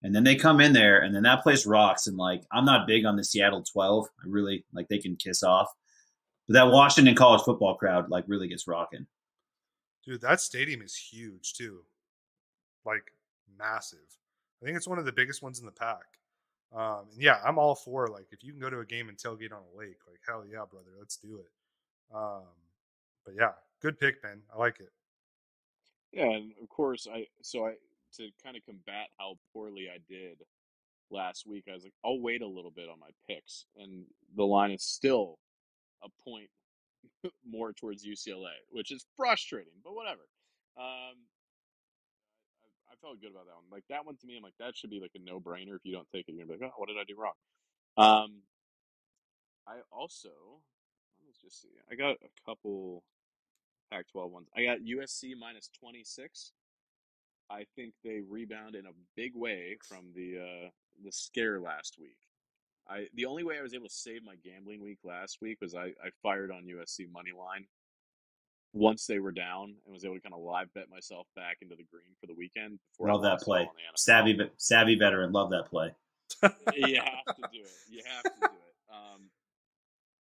And then they come in there, and then that place rocks. And like, I'm not big on the Seattle 12. I really like they can kiss off, but that Washington college football crowd like really gets rocking. Dude, that stadium is huge too, like massive. I think it's one of the biggest ones in the pack. And yeah, I'm all for like if you can go to a game and tailgate on a lake, like hell yeah, brother, let's do it. Um, but yeah, good pick, Ben. I like it. Yeah, and of course, I to kind of combat how poorly I did last week, I was like, I'll wait a little bit on my picks, and the line is still a point more towards UCLA, which is frustrating, but whatever. I felt good about that one. Like that one to me, I'm like, that should be like a no-brainer. If you don't take it, you're gonna be like, oh, what did I do wrong? I also, let me just see. I got a couple Pac-12 ones. I got USC -26. I think they rebound in a big way from the scare last week. The only way I was able to save my gambling week last week was I fired on USC money line once they were down and was able to kind of live bet myself back into the green for the weekend before I Love that lost it all play. in the NFL. Savvy veteran. Love that play. You have to do it. You have to do it.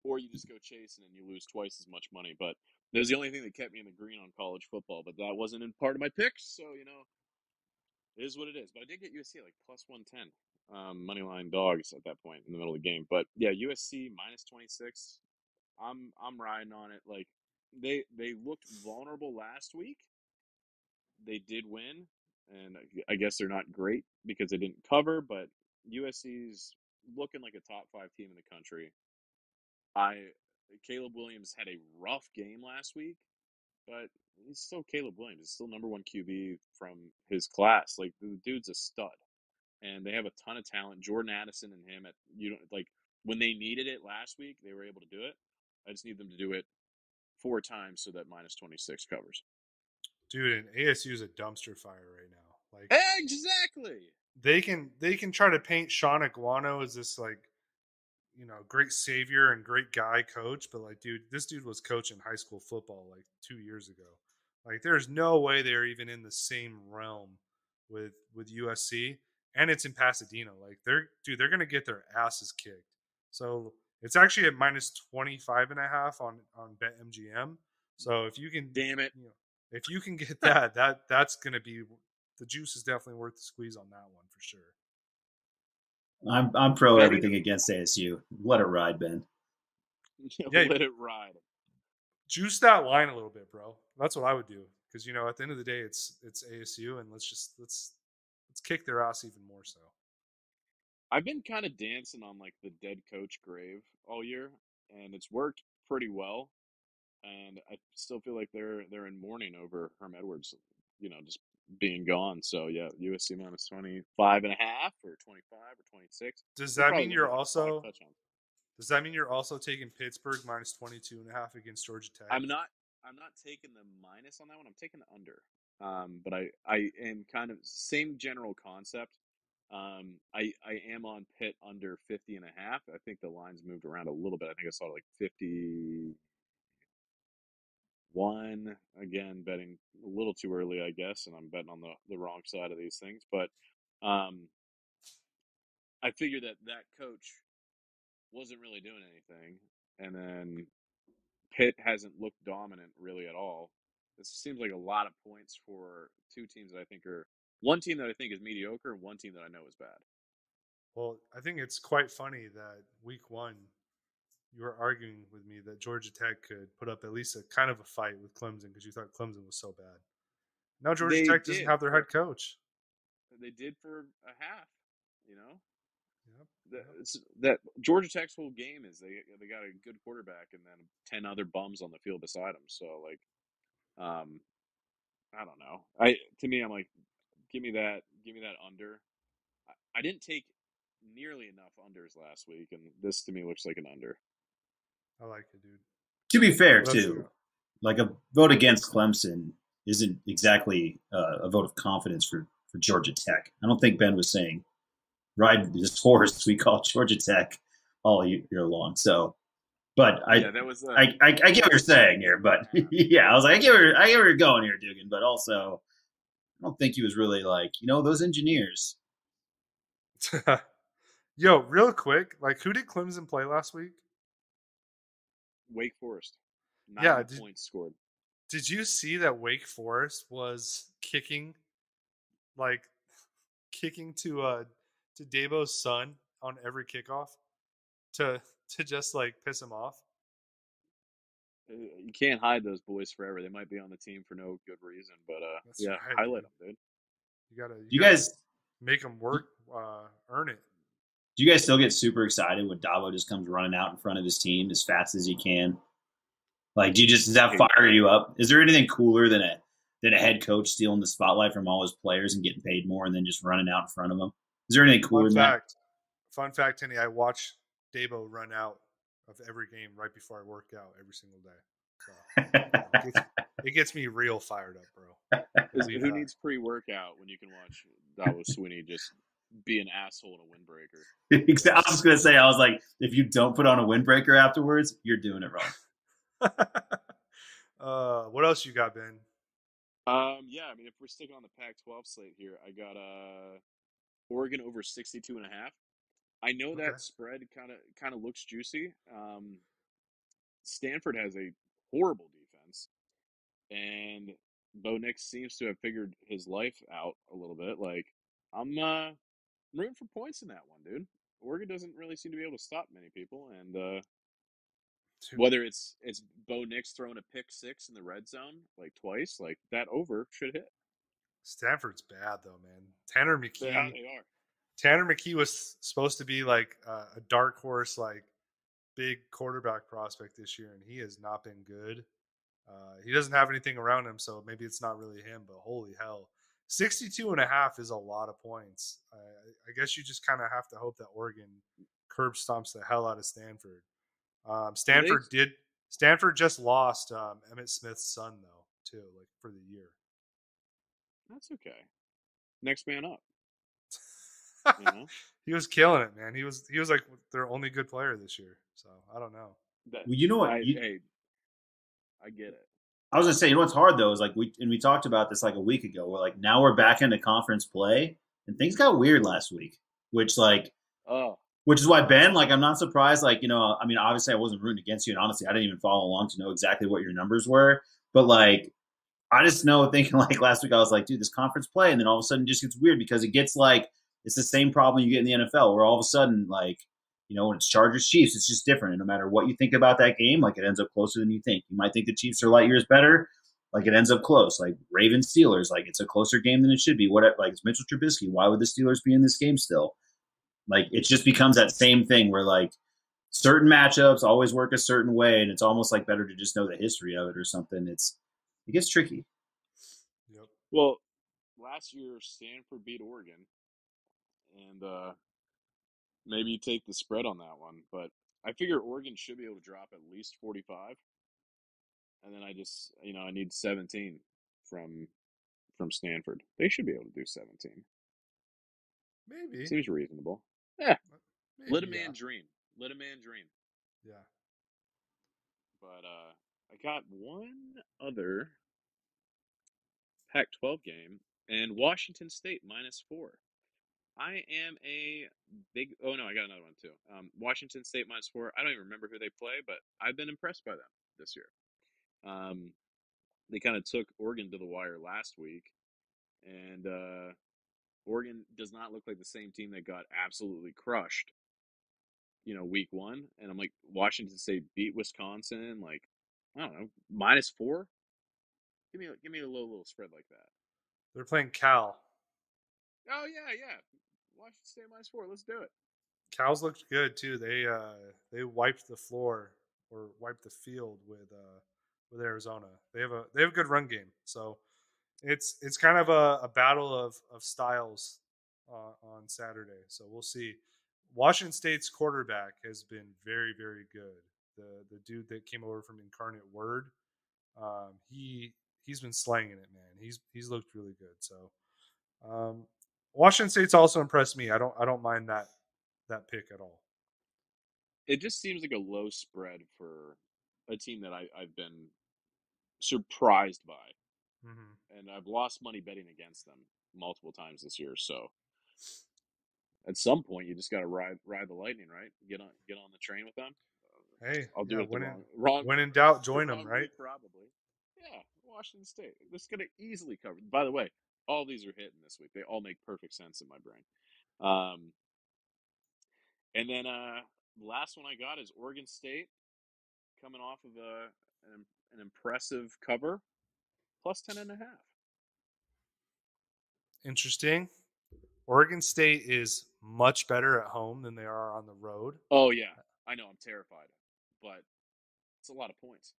Or you just go chasing and you lose twice as much money. But that was the only thing that kept me in the green on college football. But that wasn't in part of my picks, so it is what it is. But I did get USC at like +110 money line dogs at that point in the middle of the game. But yeah, USC -26. I'm riding on it. Like they looked vulnerable last week. They did win, and I guess they're not great because they didn't cover. But USC's looking like a top 5 team in the country. Caleb Williams had a rough game last week, but he's still Caleb Williams. He's still number 1 QB from his class. Like the dude's a stud, and they have a ton of talent. Jordan Addison and him like when they needed it last week, they were able to do it. I just need them to do it 4 times so that -26 covers. Dude, and ASU is a dumpster fire right now. Like Exactly. they can try to paint Sean Iguano as this like great savior and great guy coach, but like dude, this dude was coaching high school football like 2 years ago. Like there's no way they're even in the same realm with USC, and it's in Pasadena. Like they're gonna get their asses kicked. So it's actually at -25.5 on BetMGM. So if you can, Damn it. if you can get that's gonna be the juice is definitely worth the squeeze on that one for sure. I'm pro everything against ASU. Let it ride, Ben. Yeah, let it ride. Juice that line a little bit, bro. That's what I would do because at the end of the day, it's ASU, and let's kick their ass even more so. I've been kind of dancing on like the dead coach grave all year, and it's worked pretty well. And I still feel like they're in mourning over Herm Edwards, just being gone. So yeah, USC -25.5 or 25 or 26. Does They're that probably mean gonna you're get like 5 also? touchdowns. Does that mean you're also taking Pittsburgh -22.5 against Georgia Tech? I'm not taking the minus on that one. I'm taking the under. But I am kind of same general concept. I am on Pitt under 50.5. I think the line's moved around a little bit. I think I saw it like 51. Again, betting a little too early, I guess, and I'm betting on the wrong side of these things. But I figured that coach wasn't really doing anything, and then Pitt hasn't looked dominant really at all. This seems like a lot of points for 2 teams that I think are one team that I think is mediocre and one team that I know is bad. Well, I think it's quite funny that week 1 you were arguing with me that Georgia Tech could put up at least a kind of a fight with Clemson because you thought Clemson was so bad. Now Georgia They Tech doesn't did, have their but head coach. they did for a half. You know, Yep. that, Yep. that Georgia Tech's whole game is they got a good quarterback and then 10 other bums on the field beside him. So like, um, I don't know. To me, I'm like, give me that under. I didn't take nearly enough unders last week, and this to me looks like an under. I like it, dude. To be fair, What else you too, got? like a vote against Clemson isn't exactly a vote of confidence for Georgia Tech. I don't think Ben was saying ride this horse we call Georgia Tech all year long. So, but Yeah, that was I get what you're saying here, but half. yeah, I was like, I get where you're going here, Dugan, but also I don't think he was really like, those engineers. Yo, real quick, like who did Clemson play last week? Wake Forest, Yeah, 90 did points scored. did you see that Wake Forest was like kicking to Dabo's son on every kickoff to just like piss him off? You can't hide those boys forever. They might be on the team for no good reason, but That's yeah, right, highlight dude. them, dude. You Do you gotta guys make them work, earn it. do you guys still get super excited when Dabo just comes running out in front of his team as fast as he can? Like, does that Hey, fire you up? Is there anything cooler than a head coach stealing the spotlight from all his players and getting paid more and then just running out in front of them? Is there anything Fun cooler than that? fact, Henny. I watch Dabo run out of every game right before I work out every single day. So it gets me real fired up, bro. who needs pre-workout when you can watch Dabo Sweeney just be an asshole and a windbreaker? I was just gonna say, I was like, if you don't put on a windbreaker afterwards, you're doing it wrong. What else you got, Ben? Yeah, I mean, if we're sticking on the Pac-12 slate here, I got Oregon over 62.5. I know Okay. that spread kind of looks juicy. Stanford has a horrible defense, and Bo Nix seems to have figured his life out a little bit. Like, I'm rooting for points in that one, dude. Oregon doesn't really seem to be able to stop many people, and Dude, whether it's Bo Nix throwing a pick six in the red zone like twice, like that over should hit. Stanford's bad though, man. Tanner They McKee. are. Tanner McKee was supposed to be like a dark horse, like big quarterback prospect this year, and he has not been good. He doesn't have anything around him, so maybe it's not really him, but holy hell. 62.5 is a lot of points. I guess you just kind of have to hope that Oregon curb stomps the hell out of Stanford. Well, they Stanford just lost Emmett Smith's son though, too, like for the year. that's okay. Next man up, you know. He was killing it, man. He was like their only good player this year. So I don't know. That Well, you know what? I get it. I was gonna say, what's hard though is like we talked about this like a week ago. We're like now we're back into conference play, and things got weird last week, which like Oh, which is why Ben, like, I'm not surprised. Like, I mean, obviously, I wasn't rooting against you, and honestly, I didn't even follow along to know exactly what your numbers were. But like, I just know thinking like last week, I was like, dude, this conference play, and then all of a sudden, it just gets weird because it gets like it's the same problem you get in the NFL, where all of a sudden, like, when it's Chargers Chiefs, it's just different. And no matter what you think about that game, like, it ends up closer than you think. You might think the Chiefs are light years better, like, it ends up close. Like Ravens Steelers, like, it's a closer game than it should be. What like it's Mitchell Trubisky? Why would the Steelers be in this game still? Like it just becomes that same thing where like certain matchups always work a certain way, and it's almost like better to just know the history of it or something. It gets tricky. Yep. well, last year Stanford beat Oregon, and maybe you take the spread on that one. But I figure Oregon should be able to drop at least 45, and then I just I need 17 from Stanford. They should be able to do 17. Maybe. Seems reasonable. Yeah, let a Maybe, man yeah. dream. Let a man dream. Yeah. But I got one other Pac-12 game, and Washington State -4. I am a big. Oh no, I got another one too. Washington State -4. I don't even remember who they play, but I've been impressed by them this year. Um, they kind of took Oregon to the wire last week, and Oregon does not look like the same team that got absolutely crushed. Week one, and I'm like, Washington State beat Wisconsin, like I don't know, -4. Give me a little spread like that. They're playing Cal. Oh yeah. Washington State -4. Let's do it. Cal's looked good too. They wiped the floor or wiped the field with Arizona. They have a good run game. So it's kind of a battle of styles on Saturday. So we'll see. Washington State's quarterback has been very very good. The dude that came over from Incarnate Word, he's been slanging it, man. He's looked really good. So um, Washington State's also impressed me. I don't mind that pick at all. It just seems like a low spread for a team that I've been surprised by, Mm-hmm. and I've lost money betting against them multiple times this year. So at some point, you just got to ride the lightning, right? Get on the train with them. Hey, I'll do yeah, it the when wrong when in doubt, the join them, wrong right? week probably. Yeah, Washington State. This is gonna easily cover. By the way, all these are hitting this week. They all make perfect sense in my brain. Um, and then the last one I got is Oregon State coming off of an impressive cover plus 10.5. Interesting. Oregon State is much better at home than they are on the road. Oh yeah, I know I'm terrified, but it's a lot of points.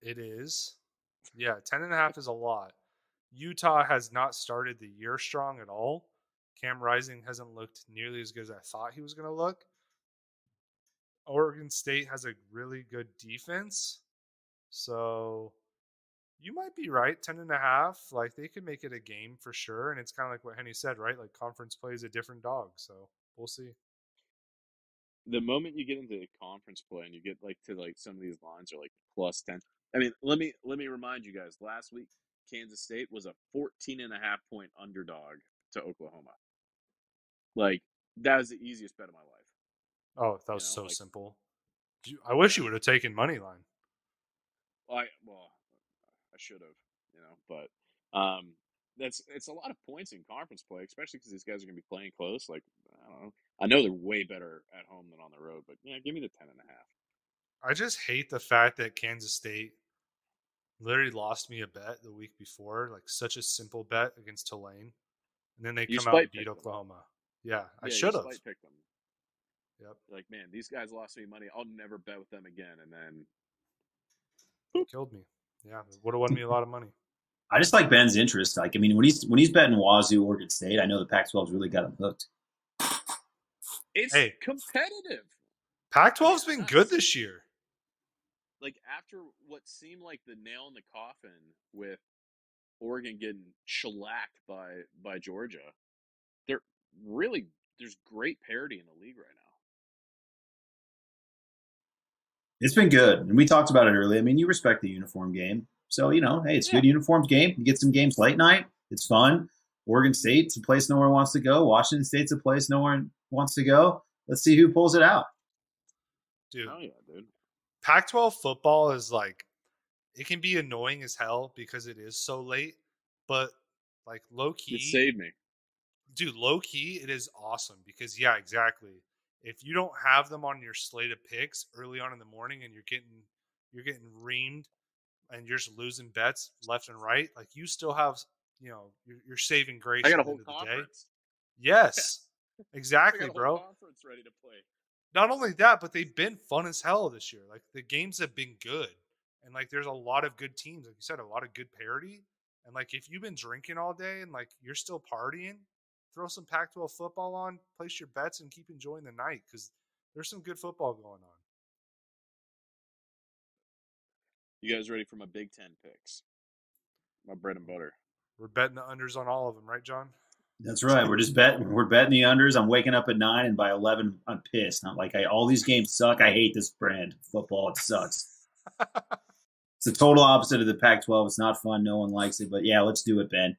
It is. Yeah, 10.5 is a lot. Utah has not started the year strong at all. Cam Rising hasn't looked nearly as good as I thought he was going to look. Oregon State has a really good defense. So you might be right. 10.5. Like they could make it a game for sure. And it's kind of like what Henny said, right? Like conference play is a different dog. So we'll see. The moment you get into conference play and you get like to like some of these lines are like plus 10. I mean, let me remind you guys, last week Kansas State was a 14.5 point underdog to Oklahoma. Like that was the easiest bet of my life. Oh, that You was know, so like simple. I wish yeah. you would have taken money line. I should have, but it's a lot of points in conference play, especially because these guys are going to be playing close. Like I don't know, I know they're way better at home than on the road, but yeah, give me the 10.5. I just hate the fact that Kansas State literally lost me a bet the week before, like such a simple bet against Tulane, and then they You come out and spite beat picked them. Oklahoma. Yeah, I Yeah, you should have. spite picked them. Yep, You're like, man, these guys lost me money. I'll never bet with them again. And then killed me. Yeah, would have won me a lot of money. I just like Ben's interest. Like, I mean, when he's betting Wazoo, Oregon State, I know the Pac-12's really got him hooked. it's Hey, competitive. I mean, Pac-12's I'm been not good this year. like after what seemed like the nail in the coffin with Oregon getting shellacked by Georgia. They're really there's great parity in the league right now. It's been good, and we talked about it earlier. I mean, you respect the uniform game, so hey, it's a Yeah, good uniforms game. You get some games late night. It's fun. Oregon State's a place nowhere wants to go. Washington State's a place nowhere wants to go. Let's see who pulls it out. Dude, oh yeah, dude. Pac-12 football is like it can be annoying as hell because it is so late, but like low It key, saved me. dude, low key, it is awesome because yeah, exactly. If you don't have them on your slate of picks early on in the morning and you're getting reamed and you're just losing bets left and right, like you still have you're saving I grace got at a the end whole of the day. conference. Yeah, Yes, I exactly, got a whole bro. conference ready to play. Not only that, but they've been fun as hell this year. Like the games have been good, and like there's a lot of good teams. Like you said, a lot of good parity. And like if you've been drinking all day and like you're still partying, throw some Pac-12 football on, place your bets, and keep enjoying the night because there's some good football going on. You guys ready for my Big Ten picks? My bread and butter. We're betting the unders on all of them, right, John? That's right. We're betting the unders. I'm waking up at 9, and by 11, I'm pissed. I'm like, all these games suck. I hate this brand of football. It sucks. It's the total opposite of the Pac-12. It's not fun. No one likes it. But yeah, let's do it, Ben.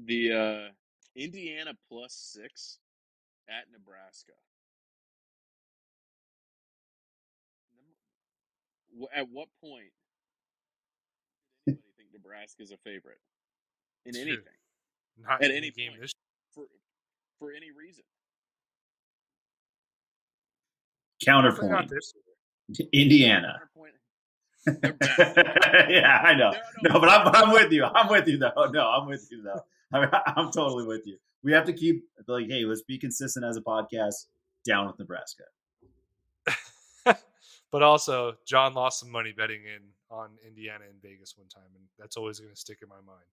The Indiana +6 at Nebraska. At what point did anybody think Nebraska is a favorite in Dude, anything? not At any any game point this. for for any reason? Definitely not Counterpoint. this year. Indiana. Counterpoint. They're bad. Yeah, I know. No, but I'm with you. I'm with you though. No, I'm with you though. I'm totally with you. We have to keep like, hey, let's be consistent as a podcast. Down with Nebraska. But also, John lost some money betting in on Indiana in Vegas one time, and that's always going to stick in my mind.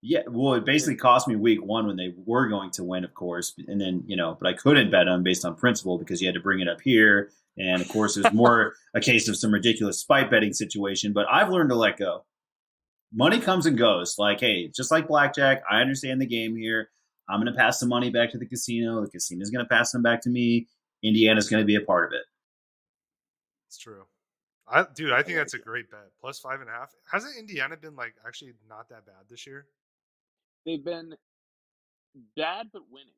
Yeah, well, it basically cost me week one when they were going to win, of course, and then but I couldn't bet them based on principle because you had to bring it up here, and of course, it was more a case of some ridiculous spite betting situation. But I've learned to let go. Money comes and goes. Like, hey, just like blackjack, I understand the game here. I'm going to pass the money back to the casino. The casino's going to pass them back to me. Indiana's going to be a part of it. It's true. I think that's a great bet. Plus 5.5. Hasn't Indiana been like actually not that bad this year? They've been bad but winning.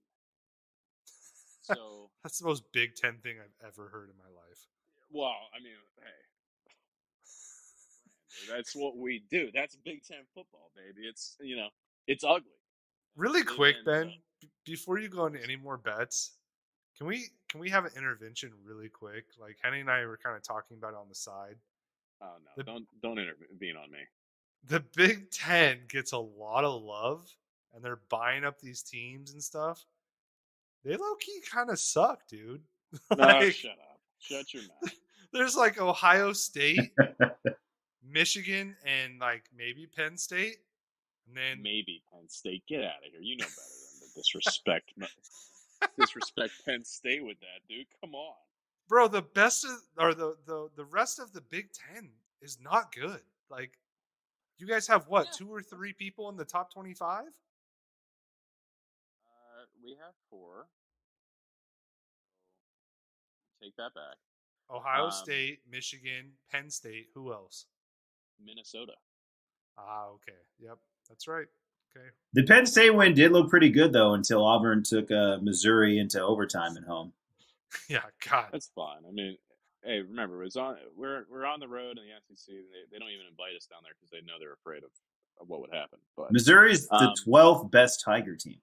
So that's the most Big Ten thing I've ever heard in my life. Well, I mean, hey, that's what we do. That's Big Ten football, baby. It's it's ugly. Really quick, Ben, before you go into any more bets, can we have an intervention really quick? Like Henny and I were kind of talking about it on the side. Oh no, don't intervene on me. The Big Ten gets a lot of love, and they're buying up these teams and stuff. They low-key kind of suck, dude. No, shut up. Shut your mouth. There's like Ohio State, Michigan, and like maybe Penn State. And then maybe Penn State. Get out of here. You know better than to disrespect Penn State with that, dude. Come on. Bro, the best of, or the rest of the Big Ten is not good. Like, you guys have what, 2 or 3 people in the top 25? We have 4. Take that back. Ohio State, Michigan, Penn State. Who else? Minnesota. Okay. Yep, that's right. Okay. The Penn State win did look pretty good though until Auburn took Missouri into overtime at home. Yeah, God. That's fine. I mean, hey, remember, we're on the road in the SEC. They don't even invite us down there because they know they're afraid of what would happen. But Missouri's the 12th best Tiger team.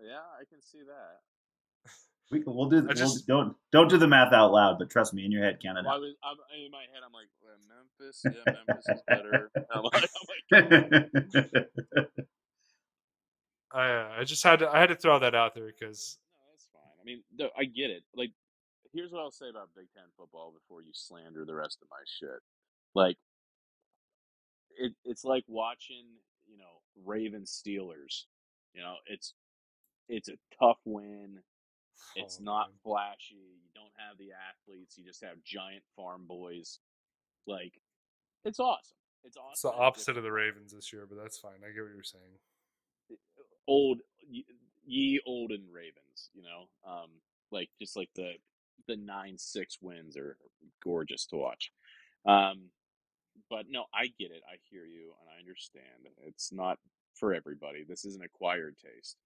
Yeah, I can see that. We'll do. Don't do the math out loud, but trust me, in your head, count it out. In my head, I'm like, Memphis. Yeah, Memphis is better. I'm like I just had to throw that out there because no, that's fine. I mean, I get it. Like, here's what I'll say about Big Ten football before you slander the rest of my shit. Like, it's like watching Ravens Steelers. It's a tough win. It's not flashy. You don't have the athletes. You just have giant farm boys. Like, it's awesome. It's awesome. It's the opposite of the Ravens this year, but that's fine. I get what you're saying. Ye olden Ravens, like just like the 9-6 wins are gorgeous to watch. But no, I get it. I hear you, and I understand. It's not for everybody. This is an acquired taste.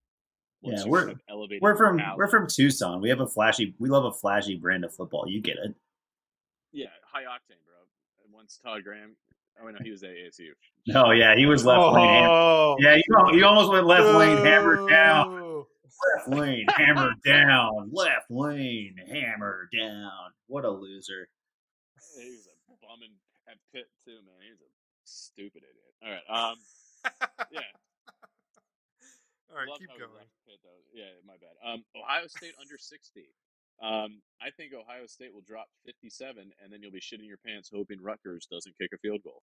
Yeah, we're from Tucson. We love a flashy brand of football. You get it. Yeah, high octane, bro. And once Todd Graham, he was at ASU. Oh yeah, he was left lane. Yeah, you almost went left lane hammered down. Left lane hammered down. Left lane hammered down. What a loser. He was a bum at Pitt too, man. He was a stupid idiot. All right, yeah. All right, keep going. Pitt, yeah, my bad. Ohio State under 60. I think Ohio State will drop 57, and then you'll be shitting your pants hoping Rutgers doesn't kick a field goal.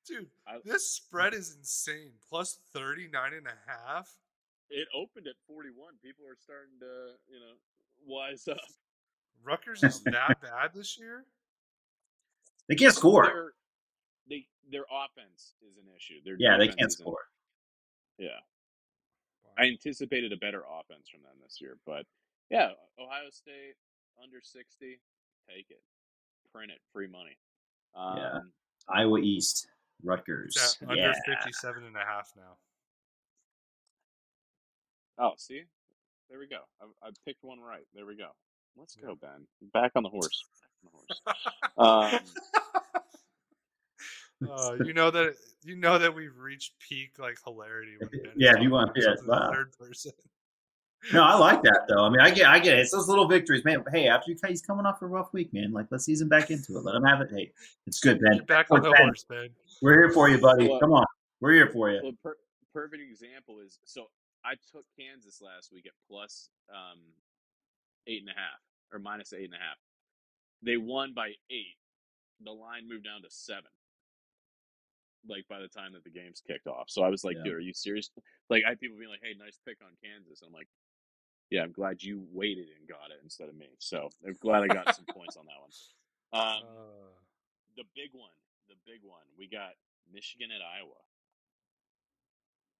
Dude, this spread is insane. Plus 39.5. It opened at 41. People are starting to, wise up. Rutgers is that bad this year? They can't score. Their offense is an issue. They can't score. Yeah. I anticipated a better offense from them this year, but yeah, Ohio State under 60, take it, print it, free money. Yeah, Iowa East, Rutgers, under 57.5 now. Oh, see, there we go. I picked one right. There we go. Let's go, Ben. Back on the horse. You know that we've reached peak like hilarity when Ben if you want, the third person. No, I like that though. I mean, I get it. It's those little victories, man. Hey, he's coming off a rough week, man. Like, let's ease him back into it. Let him have it. Hey, it's good, Ben. Get back on Look, the Ben, horse, man. we're here for you, buddy. Well, Come on, we're here for you. well, perfect example is so I took Kansas last week at plus 8.5 or minus 8.5. They won by 8. The line moved down to 7. Like by the time that the game's kicked off, so I was like, Yeah. "Dude, are you serious?" Like I had people being like, "Hey, nice pick on Kansas." And I'm like, "Yeah, I'm glad you waited and got it instead of me." So I'm glad I got some points on that one. The big one. We got Michigan at Iowa.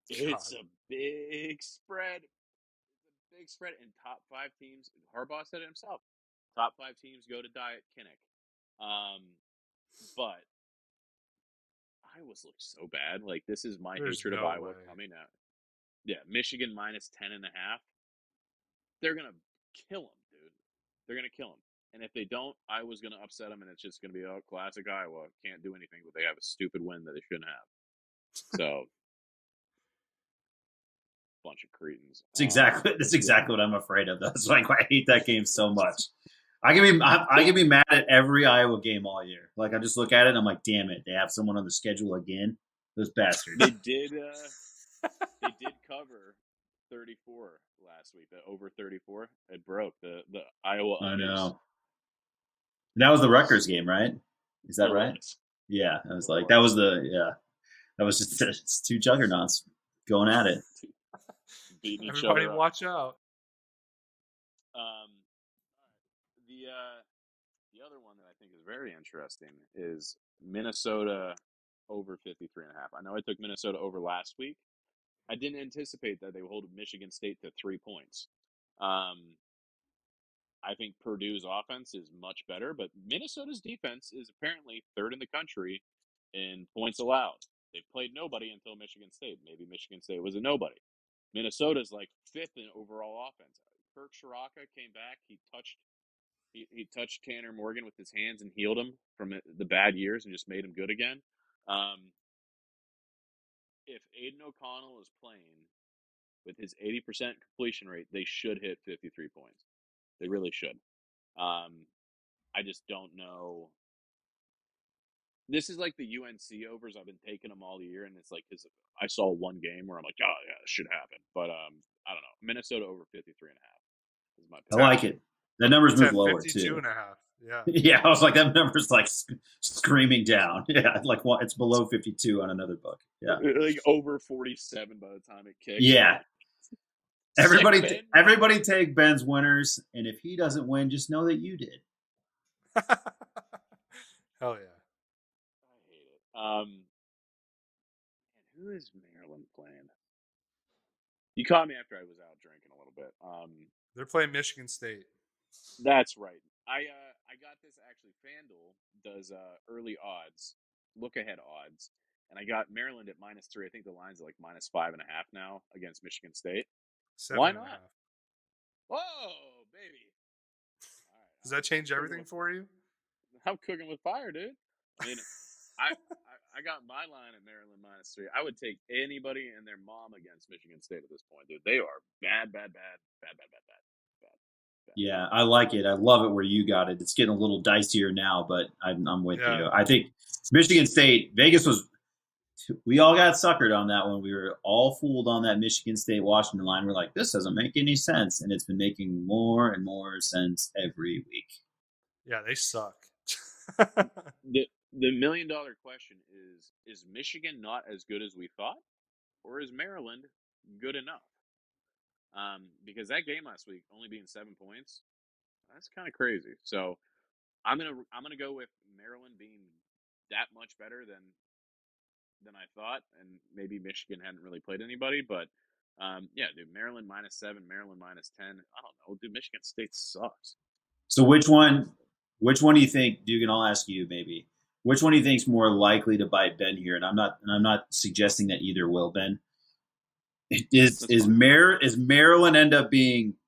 It's a big spread. Big spread in top 5 teams. Harbaugh said it himself. Top 5 teams go to Diet Kinnick. But Iowa's looked so bad. Like this is my hatred of Iowa coming out. Yeah, Michigan minus 10.5. They're gonna kill them, dude. They're gonna kill them. And if they don't, Iowa's gonna upset them, and it's just gonna be classic Iowa. Can't do anything, but they have a stupid win that they shouldn't have. So, bunch of cretins. That's exactly what I'm afraid of. That's why I hate that game so much. I can be mad at every Iowa game all year. Like I just look at it and I'm like, damn it, they have someone on the schedule again. Those bastards. They did cover 34 last week. The over 34, it broke the Iowa. I know. That was the Rutgers game, right? Is that right? Was. Yeah, I was like, that was just 2 juggernauts going at it. Beating each Everybody other. watch out. The other one that I think is very interesting is Minnesota over 53.5. I know I took Minnesota over last week. I didn't anticipate that they would hold Michigan State to 3 points. I think Purdue's offense is much better, but Minnesota's defense is apparently 3rd in the country in points allowed. They've played nobody until Michigan State. Maybe Michigan State was a nobody. Minnesota's like 5th in overall offense. Kirk Shiraka came back. He touched Tanner Morgan with his hands and healed him from the bad years and just made him good again. If Aiden O'Connell is playing with his 80% completion rate, they should hit 53 points. They really should. I just don't know. This is like the UNC overs. I've been taking them all year, and it's like because I saw one game where I'm like, oh yeah, it should happen. But I don't know. Minnesota over 53.5 is my pick. I like it. That number's moved lower 52.5. too. Yeah. Yeah, I was like, that number's like screaming down. Yeah, like it's below 52 on another book. Yeah, like over 47 by the time it kicks. Yeah. Everybody take Ben's winners, and if he doesn't win, just know that you did. Hell yeah. I hate it. And who is Maryland playing? You caught me after I was out drinking a little bit. They're playing Michigan State. That's right. I got this actually. FanDuel does early odds, look ahead odds, and I got Maryland at -3. I think the line's at like -5.5 now against Michigan State. 7.5. Why not? Whoa, baby! All right, Does that change everything for you? I'm cooking with fire, dude. I mean, I got my line at Maryland -3. I would take anybody and their mom against Michigan State at this point, dude. They are bad. Yeah, I like it. I love it where you got it. It's getting a little dicier now, but I'm with you. I think Michigan State, Vegas was. We all got suckered on that one. We were all fooled on that Michigan State Washington line. We're like, this doesn't make any sense, and it's been making more and more sense every week. Yeah, they suck. The $1 million question is Michigan not as good as we thought, or is Maryland good enough? Because that game last week only being 7 points, that's kind of crazy. So I'm gonna go with Maryland being that much better than I thought, and maybe Michigan hadn't really played anybody, but yeah, dude, Maryland -7, Maryland -10. I don't know, dude. Michigan State sucks. So which one do you think, Dugan? I'll ask you maybe. Which one do you think is more likely to bite Ben here? And I'm not suggesting that either will, Ben. Is Maryland end up being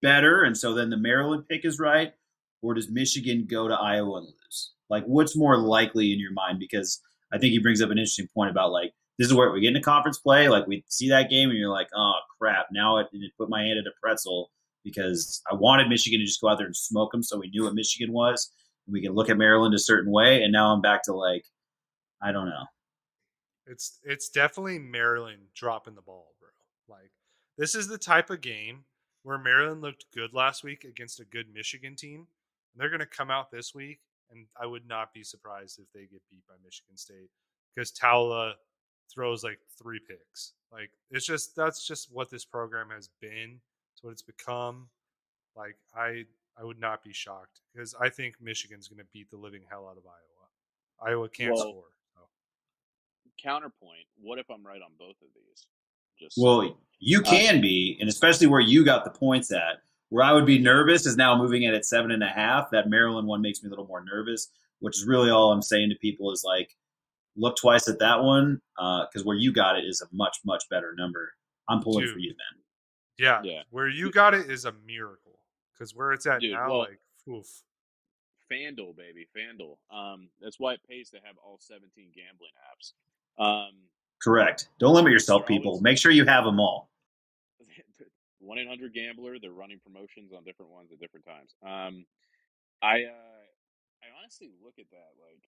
better, and so then the Maryland pick is right, or does Michigan go to Iowa and lose? Like, what's more likely in your mind? Because I think he brings up an interesting point about like this is where we get into conference play. Like we see that game and you're like, oh crap! Now I put my hand at a pretzel because I wanted Michigan to just go out there and smoke them, so we knew what Michigan was. And we can look at Maryland a certain way, and now I'm back to like, I don't know. It's definitely Maryland dropping the ball, bro. Like this is the type of game where Maryland looked good last week against a good Michigan team. And they're going to come out this week, and I would not be surprised if they get beat by Michigan State because Towla throws like 3 picks. Like that's just what this program has been. It's what it's become. Like I would not be shocked because I think Michigan's going to beat the living hell out of Iowa. Iowa can't score. So. Counterpoint: what if I'm right on both of these? Well, you can be, and especially where you got the points at. Where I would be nervous is now moving it at 7.5. That Maryland one makes me a little more nervous, which is really all I'm saying to people is like, look twice at that one because where you got it is a much, much better number. I'm pulling for you, man. Yeah. Where you got it is a miracle because where it's at now, like, oof. FanDuel, baby, FanDuel. That's why it pays to have all 17 gambling apps. Correct. Don't limit yourself, people. Make sure you have them all. 1-800-GAMBLER. They're running promotions on different ones at different times. I honestly look at that like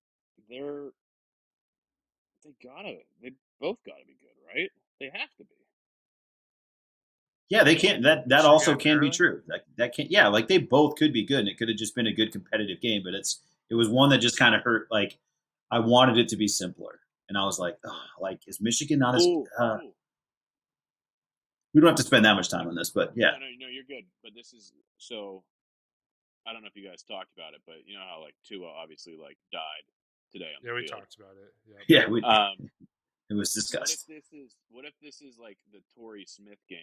they both gotta be good, right? They have to be. Yeah, they can't. That also can be true. That can. Yeah, like they both could be good, and it could have just been a good competitive game. But it was one that just kind of hurt. Like I wanted it to be simpler, and I was like, oh, like is Michigan not as? We don't have to spend that much time on this, but yeah. No, you're good. But this is so. I don't know if you guys talked about it, but you know how like Tua obviously like died today on the field. We talked about it. Yeah, it was discussed. What if this is like the Torrey Smith game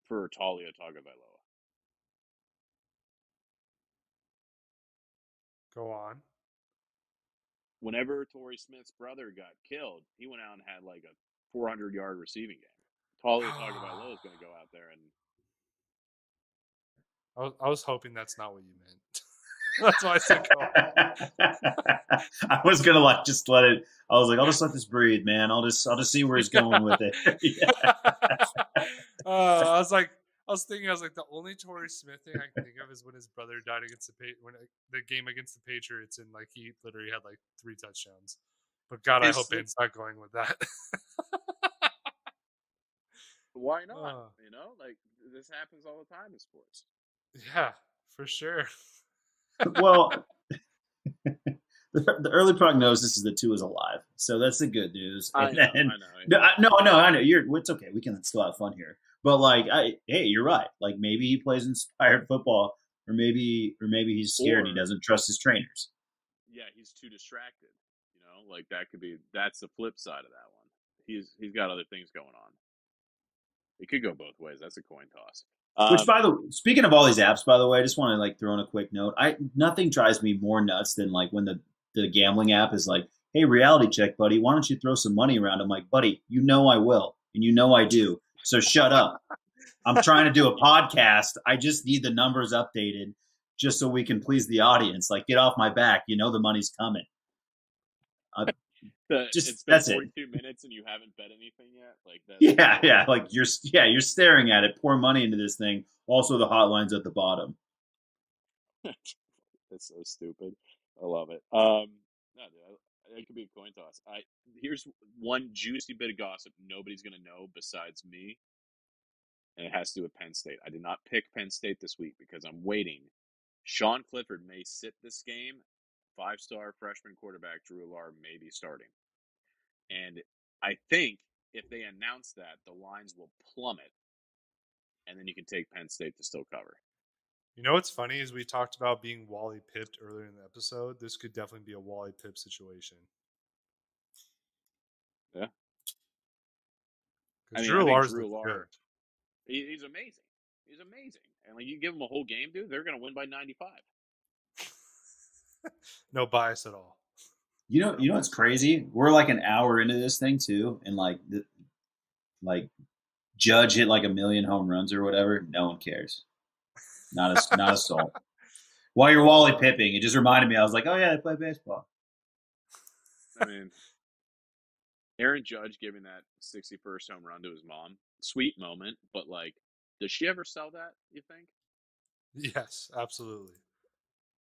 for Talia Tagovailoa? Go on. Whenever Torrey Smith's brother got killed, he went out and had like a 400-yard receiving game. Talia Tagovailoa is going to go out there and. I was hoping that's not what you meant. That's why I said go on. I was gonna like just let it. I was like, I'll just let this breathe, man. I'll just see where he's going with it. I was thinking, the only Torrey Smith thing I can think of is when his brother died against the game against the Patriots, and like he literally had like 3 touchdowns. But God, I hope Ben's not going with that. Why not? Like this happens all the time in sports. Yeah, for sure. Well, the early prognosis is that Tua is alive, so that's the good news. I know. It's okay. We can still have fun here. But like, hey, you're right. Like maybe he plays inspired football, or maybe he's scared. He doesn't trust his trainers. Yeah, he's too distracted. Like that's the flip side of that one. He's got other things going on. It could go both ways. That's a coin toss. Which, by the way, speaking of all these apps, by the way, I just want to like throw in a quick note. Nothing drives me more nuts than like when the gambling app is like, "Hey, reality check, buddy, why don't you throw some money around?" I'm like, "Buddy, you know I will, and you know I do. So shut up. I'm trying to do a podcast. I just need the numbers updated, just so we can please the audience. Like, get off my back. You know the money's coming." It's been 42 minutes and you haven't bet anything yet. Like that. Yeah. Like you're staring at it. Pour money into this thing. Also, the hotline's at the bottom. That's so stupid. I love it. No, dude, it could be a coin toss. Here's one juicy bit of gossip nobody's gonna know besides me, and it has to do with Penn State. I did not pick Penn State this week because I'm waiting. Sean Clifford may sit this game. 5-star freshman quarterback Drew Allar may be starting. And I think if they announce that, the lines will plummet. And then you can take Penn State to still cover. You know what's funny is we talked about being Wally pipped earlier in the episode. This could definitely be a Wally Pipp situation. Yeah. Drew Allar's good. He's amazing. He's amazing. And like you give him a whole game, dude, they're going to win by 95. No bias at all. You know what's crazy? We're like an hour into this thing too, and like Judge hit like 1 million home runs or whatever. No one cares. Not a soul. While you're Wally pipping, it just reminded me. I was like, oh yeah, they play baseball. I mean, Aaron Judge giving that 61st home run to his mom, sweet moment, but like, does she ever sell that? You think? Yes, absolutely.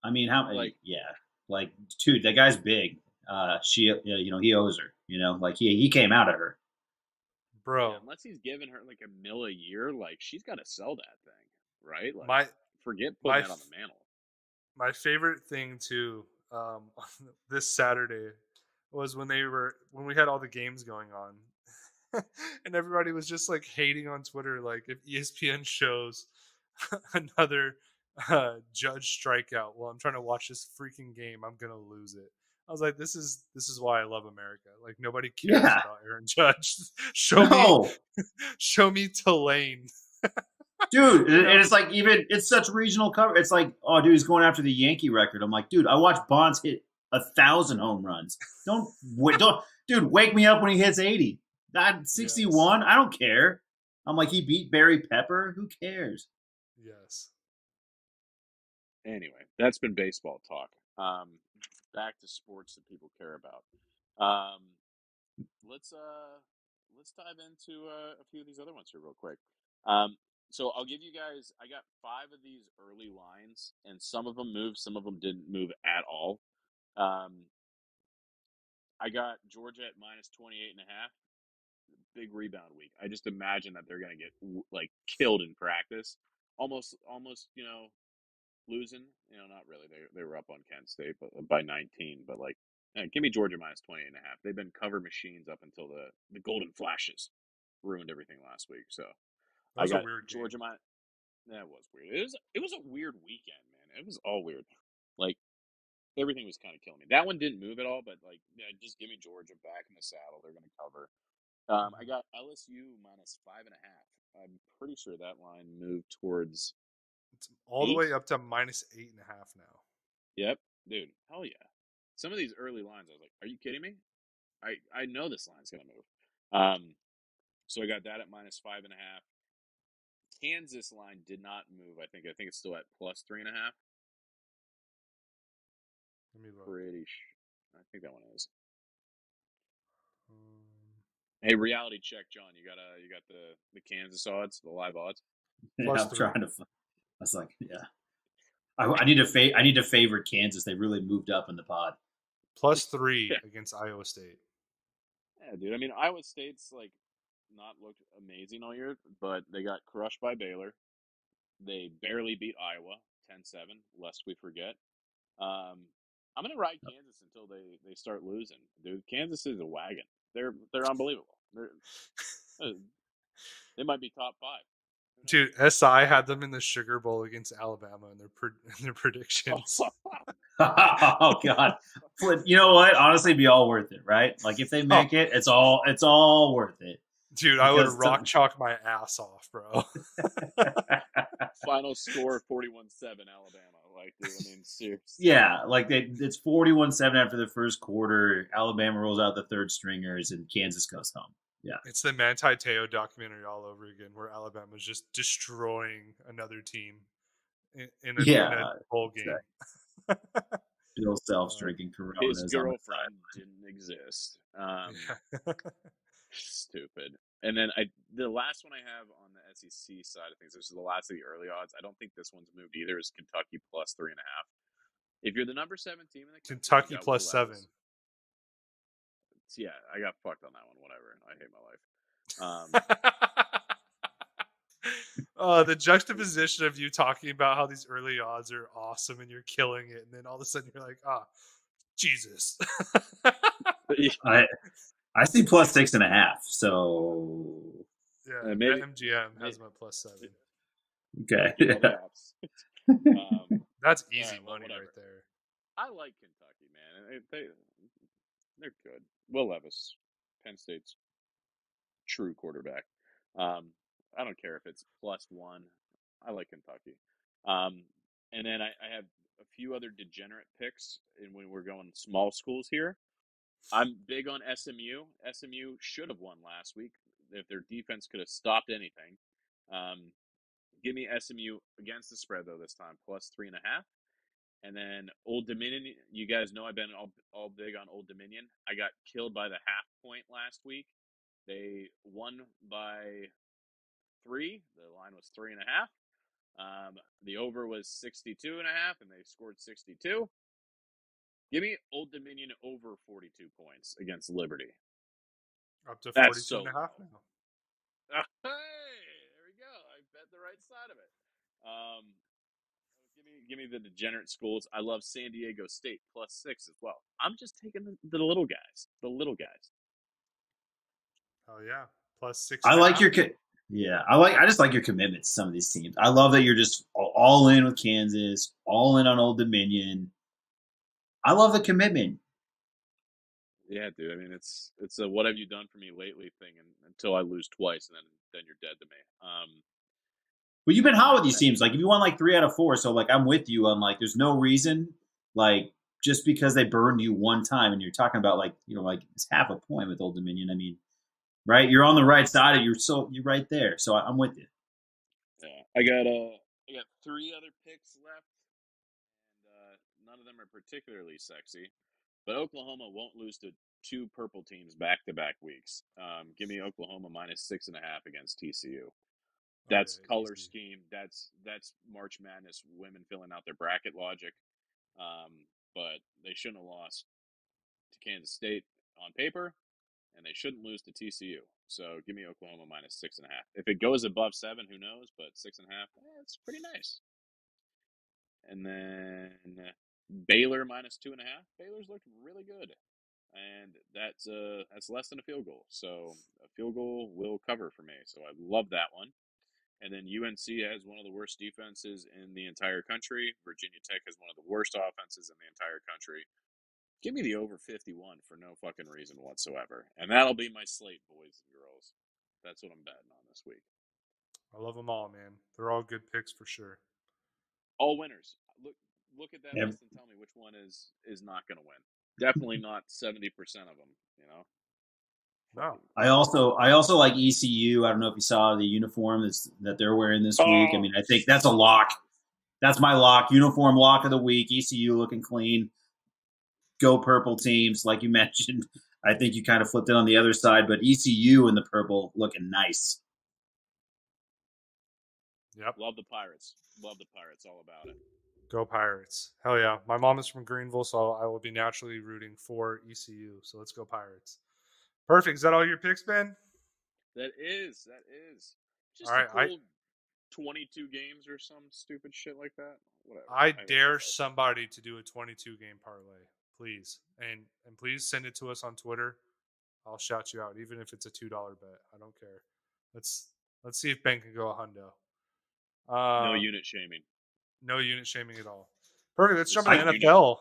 I mean, Like, yeah, like, dude, that guy's big. He owes her. Like he came out of her. yeah, Bro, unless he's giving her like $1 million a year, like she's got to sell that thing, right? Like, my forget putting my that on the mantle. my favorite thing too, this Saturday was when we had all the games going on, and everybody was just like hating on Twitter, like if ESPN shows another Judge strikeout while I'm trying to watch this freaking game, I'm gonna lose it. I was like, this is why I love America. Like nobody cares Yeah. about Aaron Judge. No, Show me Tulane. dude, You and know, it's like even it's such regional cover. It's like, oh, dude, he's going after the Yankee record. I'm like, dude, I watched Bonds hit 1,000 home runs. Don't, dude, wake me up when he hits 80. That yes, 61, I don't care. I'm like, he beat Barry Pepper. Who cares? yes. Anyway, that's been baseball talk. Back to sports that people care about. Um, let's dive into a few of these other ones here real quick. Um, so I'll give you guys. I got 5 of these early lines, and some of them moved, some of them didn't move at all. Um, I got Georgia at minus 28.5. Big rebound week. I just imagine that they're going to get like killed in practice. Almost, losing. Not really. They were up on Kent State, but by 19. But like, give me Georgia minus 28.5. They've been cover machines up until the Golden Flashes ruined everything last week. So That I was a got weird game. Georgia minus. That was weird. It was a weird weekend, man. It was all weird. Like everything was kind of killing me. That one didn't move at all, but like, yeah, just give me Georgia back in the saddle. They're going to cover. I got LSU minus 5.5. I'm pretty sure that line moved towards It's all the 8. way up to minus 8.5 now. Yep, dude, hell yeah. Some of these early lines, I was like, "Are you kidding me? I know this line's gonna move." So I got that at minus 5.5. Kansas line did not move. I think it's still at plus 3.5. Let me look. Pretty. I think that one is. Um, Hey, reality check, John. You got the Kansas odds, the live odds. plus I'm three. trying to. I was like, yeah, I need to favor Kansas. They really moved up in the pod. Plus three Yeah, against Iowa State. yeah, dude. I mean, Iowa State's like not looked amazing all year, but they got crushed by Baylor. They barely beat Iowa 10-7, lest we forget. Um, I'm gonna ride Kansas until they start losing, dude. Kansas is a wagon. They're unbelievable. Uh, they might be top 5. Who knows? Dude, SI had them in the Sugar Bowl against Alabama in their predictions. Oh God, you know what? Honestly, be all worth it, right? Like if they Oh, make it, it's all worth it dude, I would because rock chalk my ass off, bro. Final score 41-7 Alabama. Like, dude, I mean, seriously. yeah, like it's 41-7 after the first quarter. Alabama rolls out the third stringers, and Kansas goes home. Yeah, It's the Manti Te'o documentary all over again, where Alabama's just destroying another team in a yeah. bowl Exactly. game. Bill Self's Uh, drinking His Coronas on the side. girlfriend didn't exist. yeah. Stupid. And then the last one I have on the SEC side of things, this is the last of the early odds. I don't think this one's moved either. Is Kentucky plus 3.5. If you're the number 7 team in the country, you Kentucky got plus Will 7. Levis. Yeah, I got fucked on that one. Whatever. I hate my life. The juxtaposition of you talking about how these early odds are awesome and you're killing it, and then all of a sudden you're like, Jesus. I see plus 6.5. So Yeah, maybe, BetMGM maybe has them at plus 7. okay. you know the apps. That's All easy right, well, money whatever. right there. I like Kentucky, man. They're good. Will Levis, Penn State's true quarterback. I don't care if it's +1. I like Kentucky. Um, and then I have a few other degenerate picks, and when we're going small schools here, I'm big on SMU. SMU should have won last week if their defense could have stopped anything. Um, give me SMU against the spread though this time, plus 3.5. And then Old Dominion, you guys know I've been all big on Old Dominion. I got killed by the half point last week. They won by 3. The line was 3.5. The over was 62.5, and they scored 62. Give me Old Dominion over 42 points against Liberty. Up to That's 42 so and a half low. now. Hey, there we go. I bet the right side of it. Give me the degenerate schools. I love San Diego State +6 as well. I'm just taking the little guys. The little guys. Oh yeah, plus 6. I like your I just like your commitment to some of these teams. I love that you're just all in with Kansas, all in on Old Dominion. I love the commitment. Yeah, dude. I mean, it's a what have you done for me lately thing, and until I lose twice, and then you're dead to me. Well, you've been hot with these teams. Like if you won like 3 out of 4, so like I'm with you on like there's no reason like just because they burned you one time, and you're talking about like like it's half a point with Old Dominion. I mean, right? You're on the right side of you're right there. So I'm with you. Yeah, I got 3 other picks left, and none of them are particularly sexy. But Oklahoma won't lose to 2 purple teams back-to-back weeks. Give me Oklahoma -6.5 against TCU. That's color easy. scheme. That's March Madness women filling out their bracket logic. But they shouldn't have lost to Kansas State on paper, and they shouldn't lose to TCU. So give me Oklahoma -6.5. If it goes above 7, who knows? But 6.5, it's pretty nice. And then Baylor -2.5. Baylor's looked really good, and that's less than a field goal. So a field goal will cover for me. So I love that one. And then UNC has one of the worst defenses in the entire country. Virginia Tech has one of the worst offenses in the entire country. Give me the over 51 for no fucking reason whatsoever. And that'll be my slate, boys and girls. That's what I'm betting on this week. I love them all, man. They're all good picks for sure. All winners. Look at that Yeah. list and tell me which one is not going to win. Definitely not 70% of them, No. I also like ECU. I don't know if you saw the uniform that they're wearing this week. I mean, I think that's a lock. That's my lock. Uniform lock of the week. ECU looking clean. Go purple teams, like you mentioned. I think you kind of flipped it on the other side, but ECU in the purple looking nice. Yep. Love the Pirates. Love the Pirates. All about it. Go Pirates. Hell yeah. My mom is from Greenville, so I will be naturally rooting for ECU. So let's go Pirates. Perfect. Is that all your picks, Ben? That is. Just all right, a cool 22 games or some stupid shit like that. Whatever. I dare somebody to do a 22-game parlay, please. And please send it to us on Twitter. I'll shout you out, even if it's a $2 bet. I don't care. Let's see if Ben can go a hundo. No unit shaming. No unit shaming at all. Perfect. Let's jump into unit. NFL.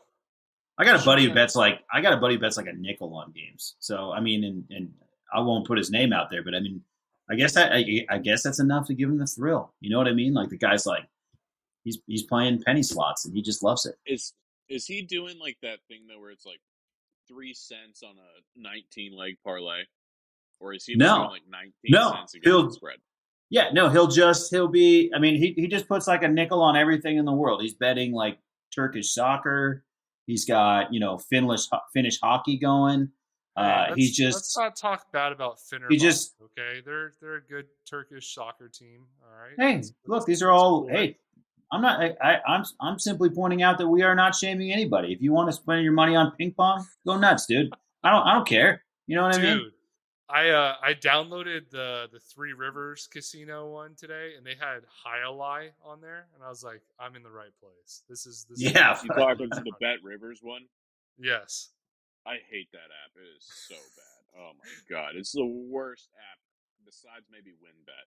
I got a buddy who bets like a nickel on games. So I mean, and I won't put his name out there, but I mean, I guess that's enough to give him the thrill. You know what I mean? Like the guy's like he's playing penny slots and he just loves it. Is he doing like that thing though, where it's like 3 cents on a 19 leg parlay, or is he doing like 19 cents against the spread? Yeah, no, he'll be. I mean, he just puts like a nickel on everything in the world. He's betting like Turkish soccer. He's got Finnish hockey going. Let's not talk bad about Finner. Okay, they're a good Turkish soccer team. All right. Hey, look, these are all. Hey, I'm not. I'm simply pointing out that we are not shaming anybody. If you want to spend your money on ping pong, go nuts, dude. I don't care. You know what I mean? I downloaded the Three Rivers Casino one today, and they had Highlight on there, and I was like, I'm in the right place. This is you talking to the Bet Rivers one? Yes. I hate that app. It is so bad. Oh my god, it's the worst app besides maybe WinBet.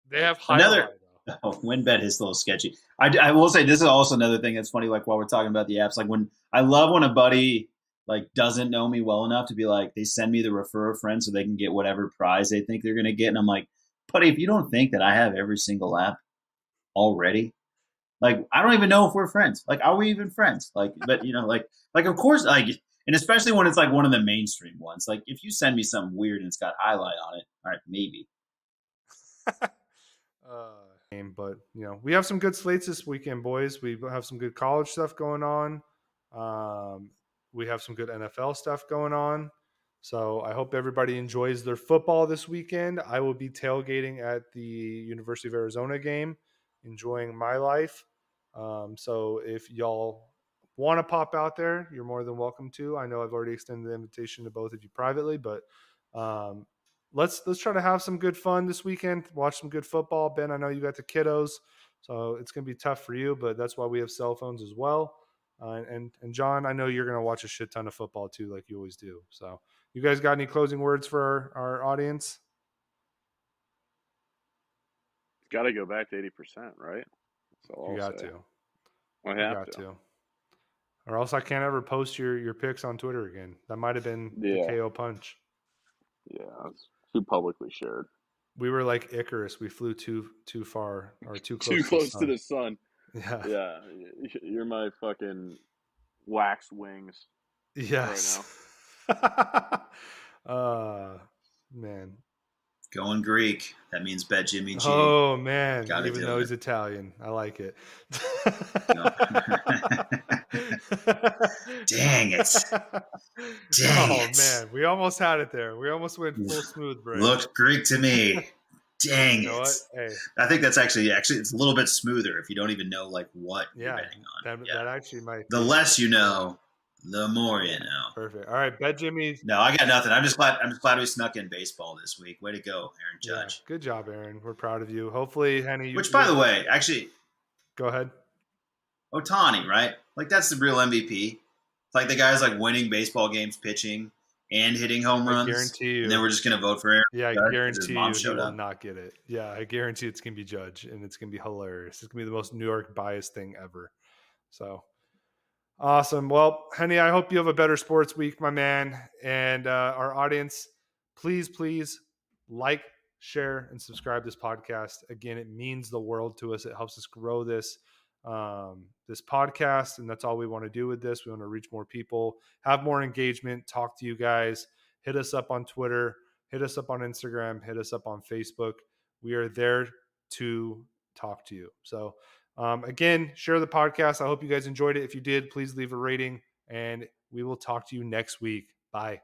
They have Highlight though. Oh, WinBet is a little sketchy. I will say this is also another thing that's funny. Like while we're talking about the apps, like when I love when a buddy like doesn't know me well enough to be like, they send me the refer a friend so they can get whatever prize they think they're going to get. And I'm like, buddy, if you don't think that I have every single app already, like, I don't even know if we're friends. Like, are we even friends? Like, but like, of course, like, and especially when it's like one of the mainstream ones, like if you send me something weird and it's got Highlight on it, all right, maybe. game. But we have some good slates this weekend, boys. We have some good college stuff going on. We have some good NFL stuff going on. So I hope everybody enjoys their football this weekend. I will be tailgating at the University of Arizona game, enjoying my life. So if y'all want to pop out there, you're more than welcome to. I know I've already extended the invitation to both of you privately, but let's try to have some good fun this weekend. Watch some good football. Ben, I know you got the kiddos, so it's going to be tough for you, but that's why we have cell phones as well. And John, I know you're going to watch a shit ton of football too, like you always do. So you guys got any closing words for our audience? It's got to go back to 80%, right? That's all You I'll got say. to. I You have got to. to. Or else I can't ever post your picks on Twitter again. That might have been the Yeah. KO punch. Yeah, it's too publicly shared. We were like Icarus. We flew too far or too close, Too close to to the the sun. sun. Yeah, you're my fucking wax wings Yes. right now. Man. Going Greek. That means bet Jimmy G. Oh man, Gotta even do though it. he's Italian. I like it. Dang it. Dang Oh it. man, we almost had it there. We almost went full smooth break. Looked Greek to me. Dang You know it. what? Hey, I think that's actually it's a little bit smoother if you don't even know like what you're betting on. that actually might The be. less you know, the more you know. Perfect. All right, bet Jimmy. No, I got nothing. I'm just glad we snuck in baseball this week. Way to go, Aaron Judge. Yeah, good job, Aaron. We're proud of you. Hopefully, Henny. Which, by the way, actually, go ahead. Ohtani, right? Like that's the real MVP. Like the guy's like winning baseball games, pitching and hitting home runs. I guarantee you. And then we're just gonna vote for Aaron. Yeah, Judge I guarantee you he will up. not get it. Yeah, I guarantee it's gonna be Judge, and it's gonna be hilarious. It's gonna be the most New York biased thing ever. So awesome. Well, Henny, I hope you have a better sports week, my man, and our audience. Please like, share, and subscribe to this podcast. Again, it means the world to us. It helps us grow this podcast, and that's all we want to do with this. We want to reach more people, have more engagement, talk to you guys. Hit us up on Twitter, hit us up on Instagram, hit us up on Facebook. We are there to talk to you. So again, share the podcast. I hope you guys enjoyed it. If you did, please leave a rating, and we will talk to you next week. Bye.